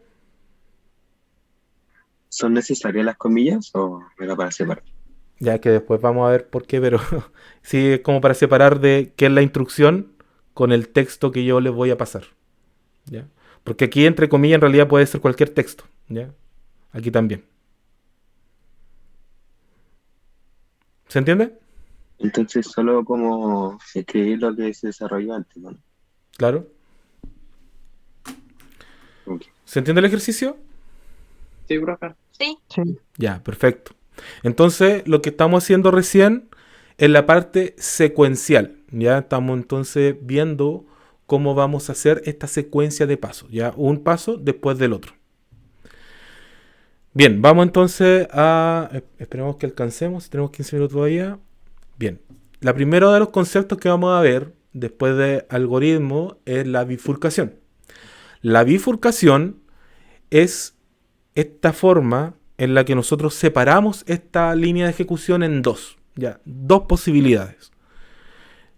¿Son necesarias las comillas o era para separar? Ya que después vamos a ver por qué, pero sí es como para separar de qué es la instrucción con el texto que yo les voy a pasar. ¿Ya? Porque aquí entre comillas en realidad puede ser cualquier texto. ¿Ya? Aquí también. ¿Se entiende? Entonces solo como escribir lo que se desarrolló antes, ¿no? Claro. Ok. ¿Se entiende el ejercicio? Sí, profe. Sí, Sí. Ya, perfecto. Entonces, lo que estamos haciendo recién es la parte secuencial. Ya estamos entonces viendo cómo vamos a hacer esta secuencia de pasos. Ya, un paso después del otro. Bien, vamos entonces a... Esperemos que alcancemos. Tenemos 15 minutos todavía. Bien. La primera de los conceptos que vamos a ver después de algoritmo es la bifurcación. La bifurcación es esta forma en la que nosotros separamos esta línea de ejecución en dos. Ya, dos posibilidades.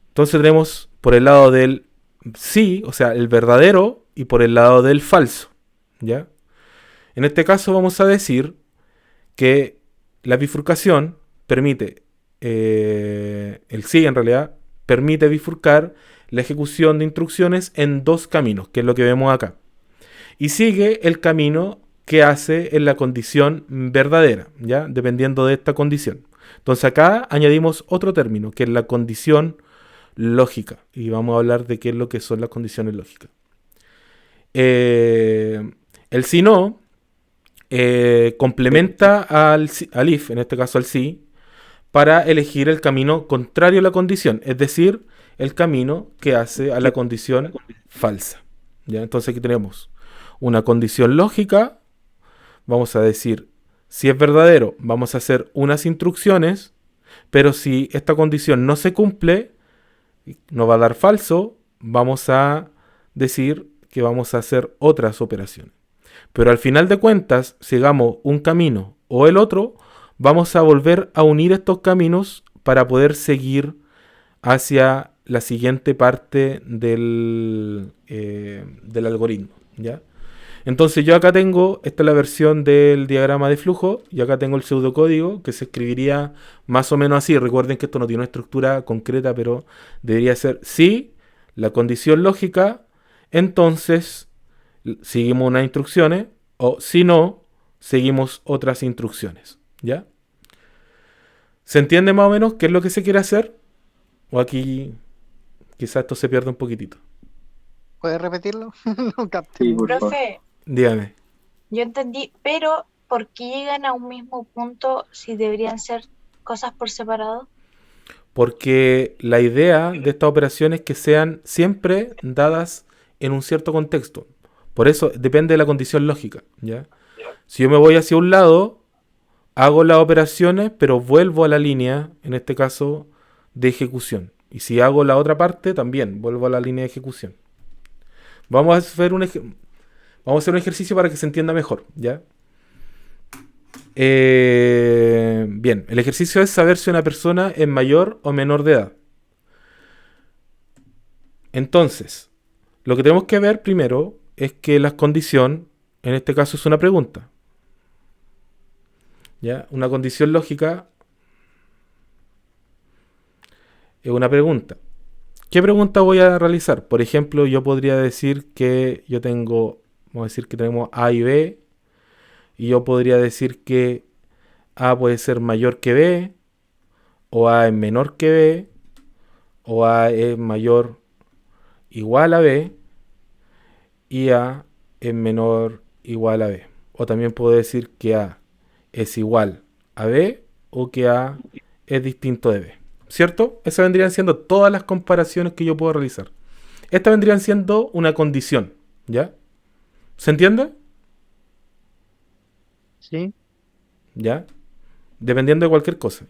Entonces tenemos por el lado del sí, o sea, el verdadero, y por el lado del falso. ¿Ya? En este caso vamos a decir que la bifurcación permite, el sí en realidad, permite bifurcar la ejecución de instrucciones en dos caminos, que es lo que vemos acá. Y sigue el camino que hace en la condición verdadera, ¿ya? Dependiendo de esta condición. Entonces acá añadimos otro término, que es la condición lógica. Y vamos a hablar de qué es lo que son las condiciones lógicas. El si no complementa al if, en este caso al sí, para elegir el camino contrario a la condición, es decir, el camino que hace a la condición falsa. ¿Ya? Entonces aquí tenemos una condición lógica. Vamos a decir, si es verdadero, vamos a hacer unas instrucciones, pero si esta condición no se cumple, nos va a dar falso, vamos a decir que vamos a hacer otras operaciones. Pero al final de cuentas, sigamos un camino o el otro, vamos a volver a unir estos caminos para poder seguir hacia la siguiente parte del algoritmo, ¿ya? Entonces yo acá tengo, esta es la versión del diagrama de flujo, y acá tengo el pseudocódigo que se escribiría más o menos así. Recuerden que esto no tiene una estructura concreta, pero debería ser si la condición lógica, entonces seguimos unas instrucciones, o si no, seguimos otras instrucciones, ¿ya? ¿Se entiende más o menos qué es lo que se quiere hacer? O aquí quizás esto se pierde un poquitito. ¿Puedes repetirlo? No capté Sí, mucho. por favor. profe, Dígame. yo entendí, pero ¿por qué llegan a un mismo punto si deberían ser cosas por separado? Porque la idea de estas operaciones es que sean siempre dadas en un cierto contexto. Por eso depende de la condición lógica, ¿ya? Si yo me voy hacia un lado, hago las operaciones, pero vuelvo a la línea, en este caso, de ejecución. Y si hago la otra parte, también vuelvo a la línea de ejecución. Vamos a hacer un ejercicio para que se entienda mejor, ¿ya? Bien, el ejercicio es saber si una persona es mayor o menor de edad. Entonces, lo que tenemos que ver primero es que la condición, en este caso es una pregunta. ¿Ya? Una condición lógica es una pregunta. ¿Qué pregunta voy a realizar? Por ejemplo, yo podría decir que yo tengo, vamos a decir que tenemos A y B, y yo podría decir que A puede ser mayor que B, o A es menor que B, o A es mayor igual a B, y A es menor igual a B. O también puedo decir que A es igual a B o que A es distinto de B. ¿Cierto? Esas vendrían siendo todas las comparaciones que yo puedo realizar. Estas vendrían siendo una condición. ¿Ya? ¿Se entiende? Sí. ¿Ya? Dependiendo de cualquier cosa.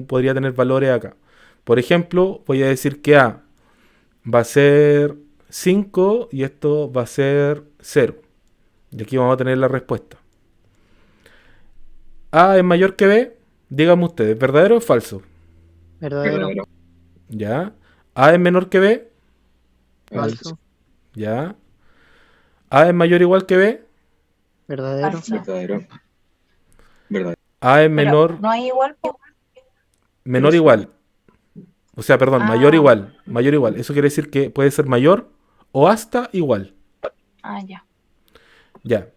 Podría tener valores acá. Por ejemplo, voy a decir que A va a ser 5 y esto va a ser 0. Y aquí vamos a tener la respuesta. A es mayor que B. Díganme ustedes, ¿verdadero o falso? Verdadero. ¿Ya? A es menor que B. Falso. ¿Ya? A es mayor o igual que B. Verdadero. Falso. Verdadero. Verdadero. A es Pero menor, no hay igual, po. menor igual. O sea, perdón, mayor Ah, igual. Mayor igual. Eso quiere decir que puede ser mayor o hasta igual. ya. Ya.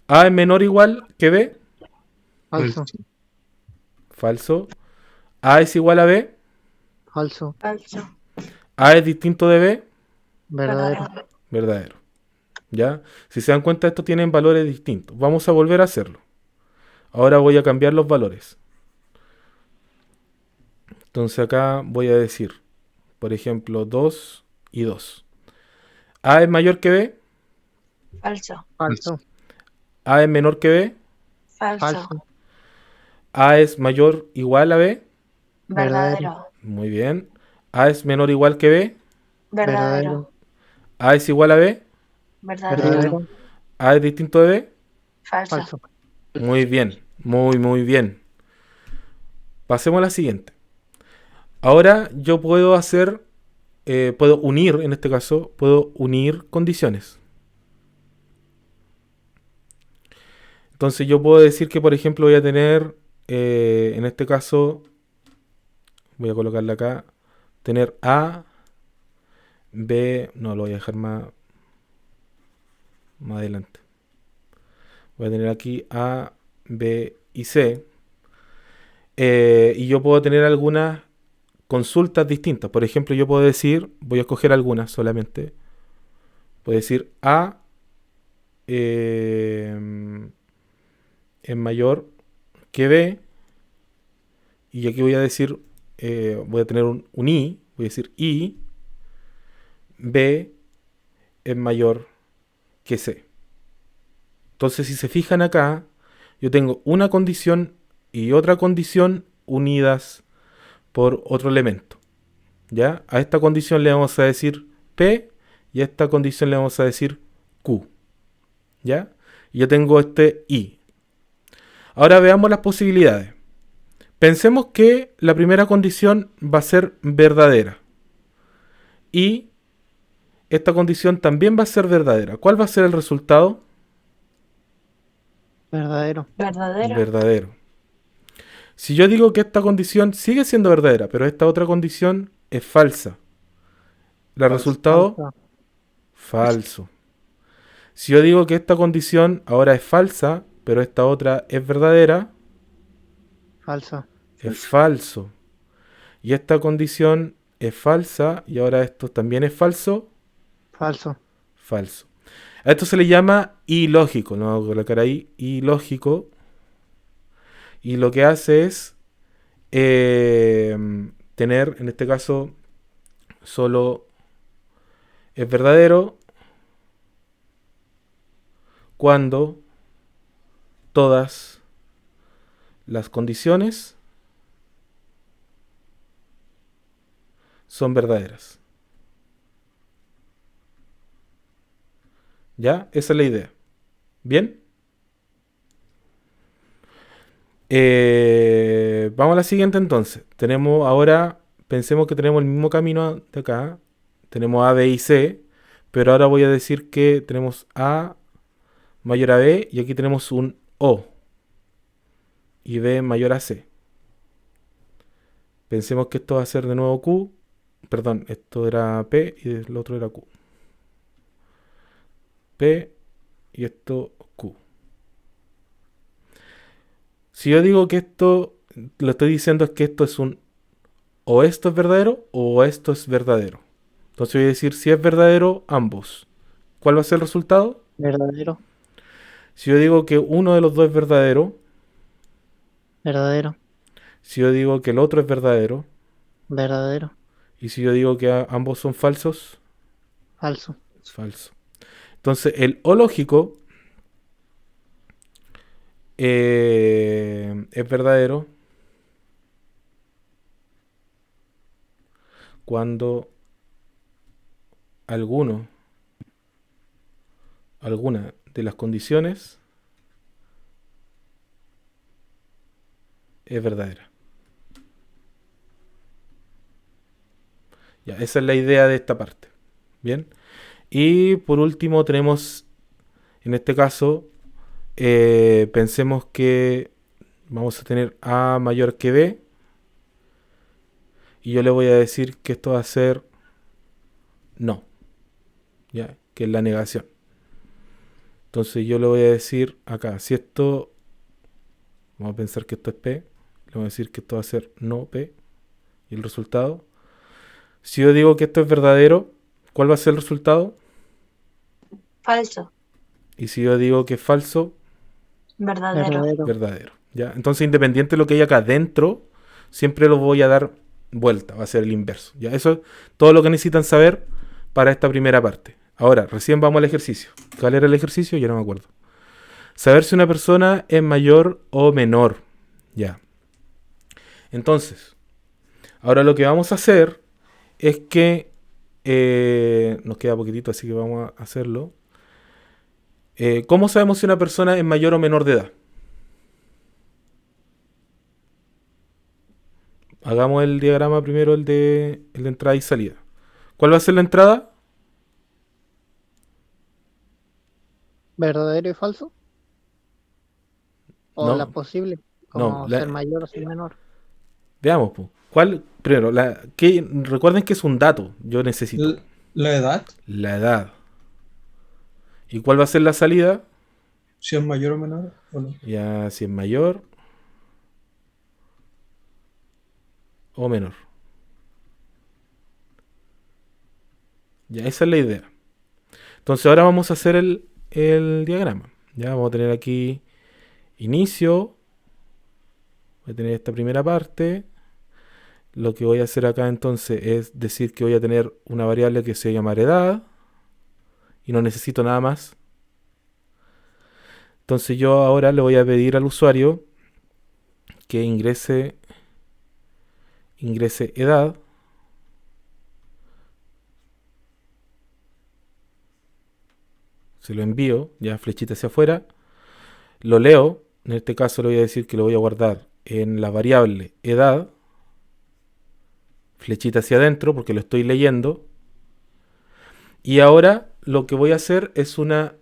A es menor o igual que B. Falso. Falso. A es igual a B. Falso. Falso. A es distinto de B. Verdadero. Verdadero. Verdadero. ¿Ya? Si se dan cuenta, estos tienen valores distintos. Vamos a volver a hacerlo. Ahora voy a cambiar los valores. Entonces acá voy a decir, por ejemplo, 2 y 2. A es mayor que B. Falso. Falso. A es menor que B. Falso. Falso. A es mayor igual a B. Verdadero. Muy bien. A es menor igual que B. Verdadero. A es igual a B. Verdadero. Verdadero. A es distinto de B. Falso. Falso. Muy bien. Muy bien. Pasemos a la siguiente. Ahora yo puedo hacer, puedo unir, en este caso, puedo unir condiciones. Entonces yo puedo decir que, por ejemplo, voy a tener, en este caso, voy a colocarla acá, tener A, B, no, lo voy a dejar más adelante. Voy a tener aquí A, B y C. Y yo puedo tener algunas consultas distintas. Por ejemplo, yo puedo decir, voy a escoger algunas solamente. Puedo decir A es mayor que B. Y aquí voy a decir, voy a tener un I. Voy a decir I. B es mayor que C. Entonces, si se fijan acá, yo tengo una condición y otra condición unidas por otro elemento. ¿Ya? A esta condición le vamos a decir P y a esta condición le vamos a decir Q. ¿Ya? Y yo tengo este I. Ahora veamos las posibilidades. Pensemos que la primera condición va a ser verdadera. Y esta condición también va a ser verdadera. ¿Cuál va a ser el resultado? Verdadero. Verdadero. Verdadero. Si yo digo que esta condición sigue siendo verdadera, pero esta otra condición es falsa, ¿el resultado? Falso. Falso. Si yo digo que esta condición ahora es falsa, pero esta otra es verdadera, Falso. es falso. Y esta condición es falsa y ahora esto también es falso, Falso. falso. A esto se le llama ilógico, lo voy a colocar ahí, ilógico. Y lo que hace es tener, en este caso, solo es verdadero cuando todas las condiciones son verdaderas. ¿Ya? Esa es la idea. ¿Bien? Vamos a la siguiente entonces. Tenemos ahora, pensemos que tenemos el mismo camino de acá. Tenemos A, B y C. Pero ahora voy a decir que tenemos A mayor a B y aquí tenemos un O. Y B mayor a C. Pensemos que esto va a ser de nuevo Q. Perdón, esto era P y el otro era Q. P y esto Q. Si yo digo que esto, lo estoy diciendo es que esto es un o esto es verdadero o esto es verdadero. Entonces voy a decir si es verdadero ambos. ¿Cuál va a ser el resultado? Verdadero. Si yo digo que uno de los dos es verdadero, Verdadero. si yo digo que el otro es verdadero, Verdadero. y si yo digo que ambos son falsos, Falso. es falso. Entonces el o lógico es verdadero cuando alguna de las condiciones es verdadera. Ya, esa es la idea de esta parte. Bien. Y por último tenemos, en este caso, pensemos que vamos a tener A mayor que B. Y yo le voy a decir que esto va a ser no. ¿Ya? Que es la negación. Entonces yo le voy a decir acá, si esto, vamos a pensar que esto es P, le voy a decir que esto va a ser no P. Y el resultado, si yo digo que esto es verdadero, ¿cuál va a ser el resultado? Falso. Y si yo digo que es falso, Verdadero. Verdadero. verdadero. ¿Ya? Entonces, independiente de lo que hay acá adentro, siempre lo voy a dar vuelta, va a ser el inverso. ¿Ya? Eso es todo lo que necesitan saber para esta primera parte. Ahora, recién vamos al ejercicio. ¿Cuál era el ejercicio? Ya no me acuerdo. Saber si una persona es mayor o menor. Ya. Entonces, ahora lo que vamos a hacer es que nos queda poquitito, así que vamos a hacerlo. ¿Cómo sabemos si una persona es mayor o menor de edad? Hagamos el diagrama primero, el de entrada y salida. ¿Cuál va a ser la entrada? Verdadero y falso. O No, la posible. no. Como ser mayor o ser menor. Veamos, po. ¿Cuál? Primero, recuerden que es un dato. Yo necesito La edad, la edad. ¿Y cuál va a ser la salida? si es mayor o menor, o no. Ya, si es mayor o menor. Ya, esa es la idea. Entonces ahora vamos a hacer el diagrama. Ya, vamos a tener aquí inicio. Voy a tener esta primera parte. Lo que voy a hacer acá entonces es decir que voy a tener una variable que se llama edad. Y no necesito nada más. Entonces yo ahora le voy a pedir al usuario que ingrese edad. Se lo envío, ya flechita hacia afuera. Lo leo. En este caso le voy a decir que lo voy a guardar en la variable edad. Flechita hacia adentro porque lo estoy leyendo. Y ahora lo que voy a hacer es una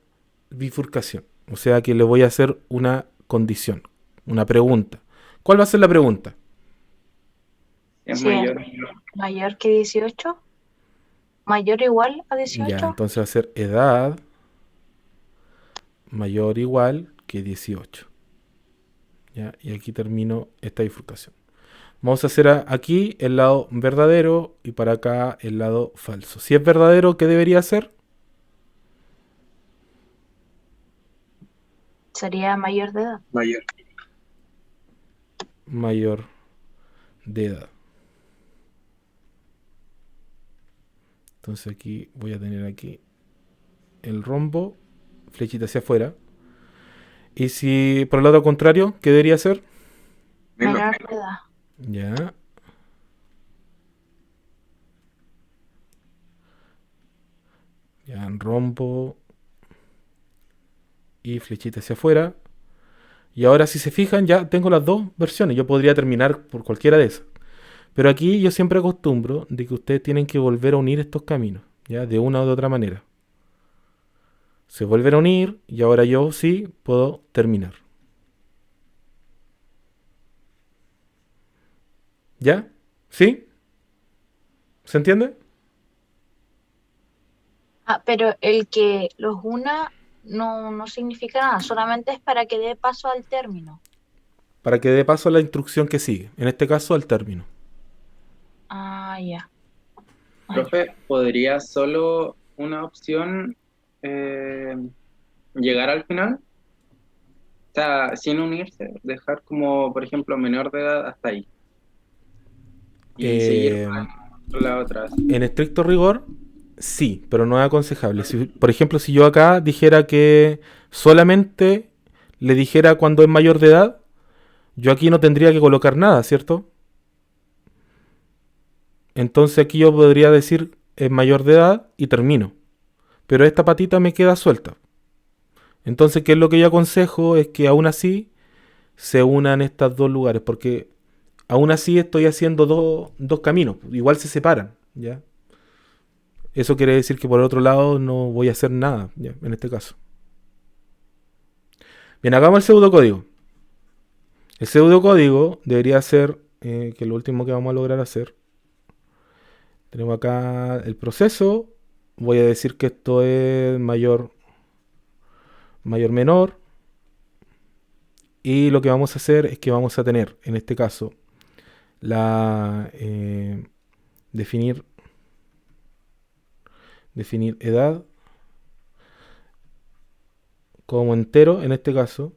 bifurcación. O sea que le voy a hacer una condición, una pregunta. ¿Cuál va a ser la pregunta? Es Sí. mayor. Mayor que 18. Mayor o igual a 18. Ya, entonces va a ser edad mayor o igual que 18. Ya, y aquí termino esta bifurcación. Vamos a hacer aquí el lado verdadero y para acá el lado falso. Si es verdadero, ¿qué debería ser? Sería mayor de edad. Mayor. Mayor de edad. Entonces aquí voy a tener aquí el rombo, flechita hacia afuera. Y si por el lado contrario, ¿qué debería ser? Menor. Menor de edad. Ya. Ya, rombo y flechita hacia afuera. Y ahora si se fijan ya tengo las dos versiones. Yo podría terminar por cualquiera de esas. Pero aquí yo siempre acostumbro de que ustedes tienen que volver a unir estos caminos. Ya, de una u de otra manera. Se vuelven a unir y ahora yo sí puedo terminar. ¿Ya? ¿Sí? ¿Se entiende? Pero el que los una no significa nada, solamente es para que dé paso al término. Para que dé paso a la instrucción que sigue. En este caso al término. Ah, ya. Ah, ya. Profe, ¿podría solo una opción llegar al final? O sea, sin unirse, dejar como, por ejemplo, menor de edad hasta ahí. Y seguir Eh, con la otra. en estricto rigor, sí, pero no es aconsejable. Si, por ejemplo, si yo acá dijera que solamente le dijera cuando es mayor de edad, yo aquí no tendría que colocar nada, ¿cierto? Entonces aquí yo podría decir es mayor de edad y termino. Pero esta patita me queda suelta. Entonces, ¿qué es lo que yo aconsejo? Es que aún así se unan estos dos lugares, porque aún así estoy haciendo dos caminos, igual se separan, ¿ya? Eso quiere decir que por el otro lado no voy a hacer nada, ¿ya? En este caso. Bien, hagamos el pseudocódigo. El pseudocódigo debería ser, que es lo último que vamos a lograr hacer. Tenemos acá el proceso. Voy a decir que esto es mayor, menor. Y lo que vamos a hacer es que vamos a tener, en este caso, la definir edad como entero, en este caso.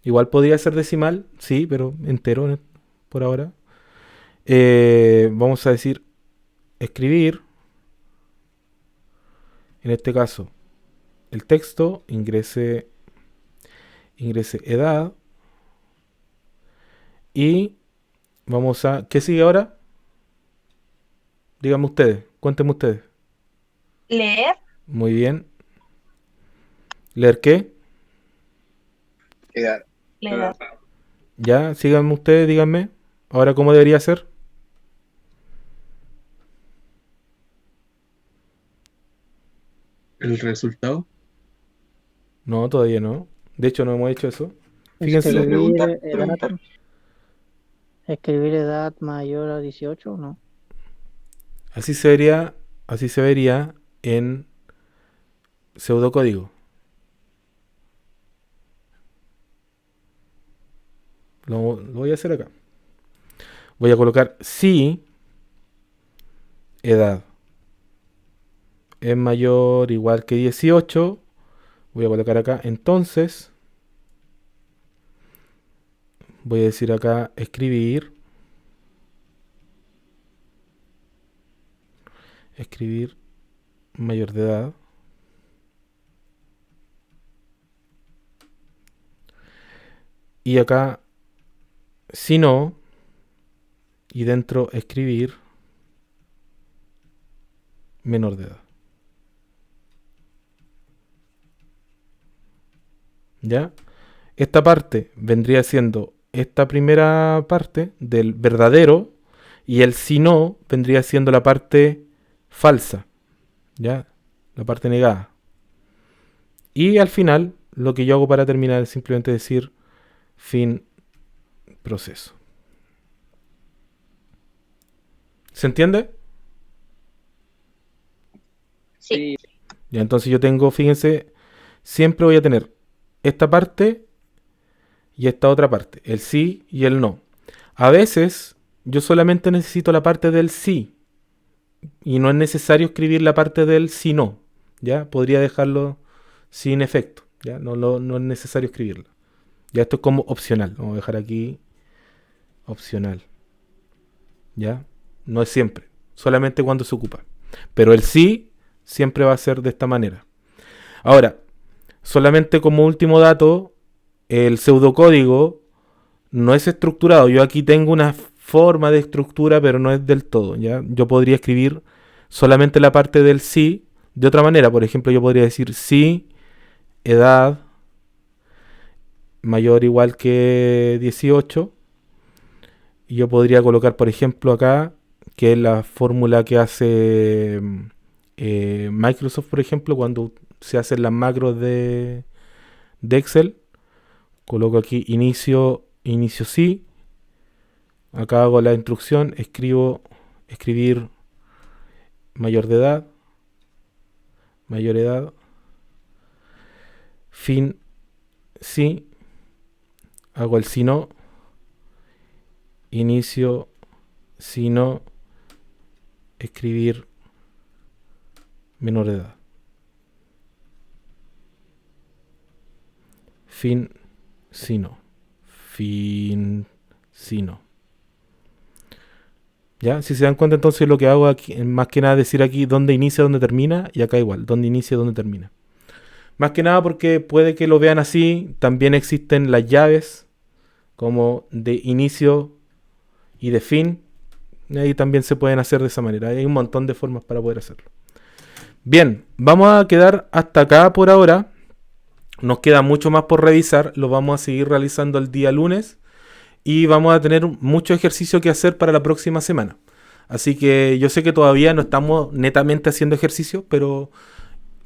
Igual podría ser decimal, sí, pero entero por ahora. Vamos a decir escribir, en este caso, el texto, ingrese edad y vamos a... ¿Qué sigue ahora? Díganme ustedes, cuéntenme ustedes. Leer, Muy bien. ¿Leer qué? Edad. la edad. Ya, síganme ustedes, díganme. Ahora, ¿cómo debería ser? El resultado. No, todavía no. De hecho, no hemos hecho eso. Fíjense. Escribir Preguntar, edad, preguntar. escribir edad mayor a 18, ¿no? Así así se vería en pseudocódigo. Lo voy a hacer acá. Voy a colocar si edad es mayor o igual que 18. Voy a colocar acá entonces. Voy a decir acá escribir. Escribir mayor de edad. Y acá si no. Y dentro escribir menor de edad. ¿Ya? Esta parte vendría siendo esta primera parte del verdadero y el si no vendría siendo la parte falsa, ¿ya? La parte negada. Y al final, lo que yo hago para terminar es simplemente decir fin proceso. ¿Se entiende? Sí, Ya, entonces yo tengo, fíjense, siempre voy a tener esta parte y esta otra parte, el sí y el no. A veces yo solamente necesito la parte del sí y no es necesario escribir la parte del si no, ¿ya? Podría dejarlo sin efecto, ¿ya? No es necesario escribirlo. Ya esto es como opcional, vamos a dejar aquí opcional, ¿ya? No es siempre, solamente cuando se ocupa. Pero el sí siempre va a ser de esta manera. Ahora, solamente como último dato, el pseudocódigo no es estructurado. Yo aquí tengo una forma de estructura, pero no es del todo, ¿ya? Yo podría escribir solamente la parte del sí de otra manera. Por ejemplo, yo podría decir sí, edad mayor o igual que 18. Y yo podría colocar, por ejemplo, acá, que es la fórmula que hace Microsoft, por ejemplo, cuando se hacen las macros de Excel. Coloco aquí inicio sí. Acá hago la instrucción, escribir mayor de edad, fin sí, hago el si no, inicio sino escribir menor de edad. Fin, sino. Fin, sino. ¿Ya? Si se dan cuenta, entonces lo que hago aquí, más que nada decir aquí dónde inicia, dónde termina, y acá igual, dónde inicia, dónde termina. Más que nada porque puede que lo vean así. También existen las llaves como de inicio y de fin. Y ahí también se pueden hacer de esa manera. Hay un montón de formas para poder hacerlo. Bien, vamos a quedar hasta acá por ahora. Nos queda mucho más por revisar. Lo vamos a seguir realizando el día lunes. Y vamos a tener mucho ejercicio que hacer para la próxima semana. Así que yo sé que todavía no estamos netamente haciendo ejercicio, pero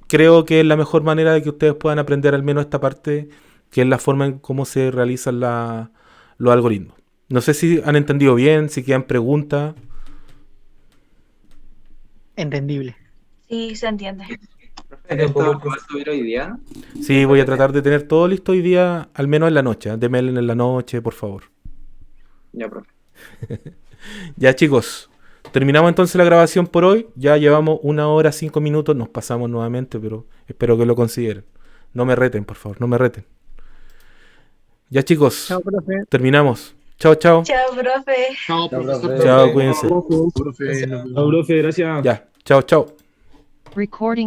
creo que es la mejor manera de que ustedes puedan aprender al menos esta parte, que es la forma en cómo se realizan los algoritmos. No sé si han entendido bien, si quedan preguntas. Entendible. Sí, se entiende. ¿Esto lo vas a subir hoy día? Sí, voy a tratar de tener todo listo hoy día, al menos en la noche. Démenle en la noche, por favor. Ya, profe. Ya, chicos, terminamos entonces la grabación por hoy. Ya llevamos 1 hora 5 minutos. Nos pasamos nuevamente, pero espero que lo consideren. No me reten, por favor, no me reten. Ya, chicos, Chao, profe. terminamos. Chao, chao. Chao, profe. Chao, profesor. Chao, cuídense. Profe, gracias. Ya, chao, chao. Recording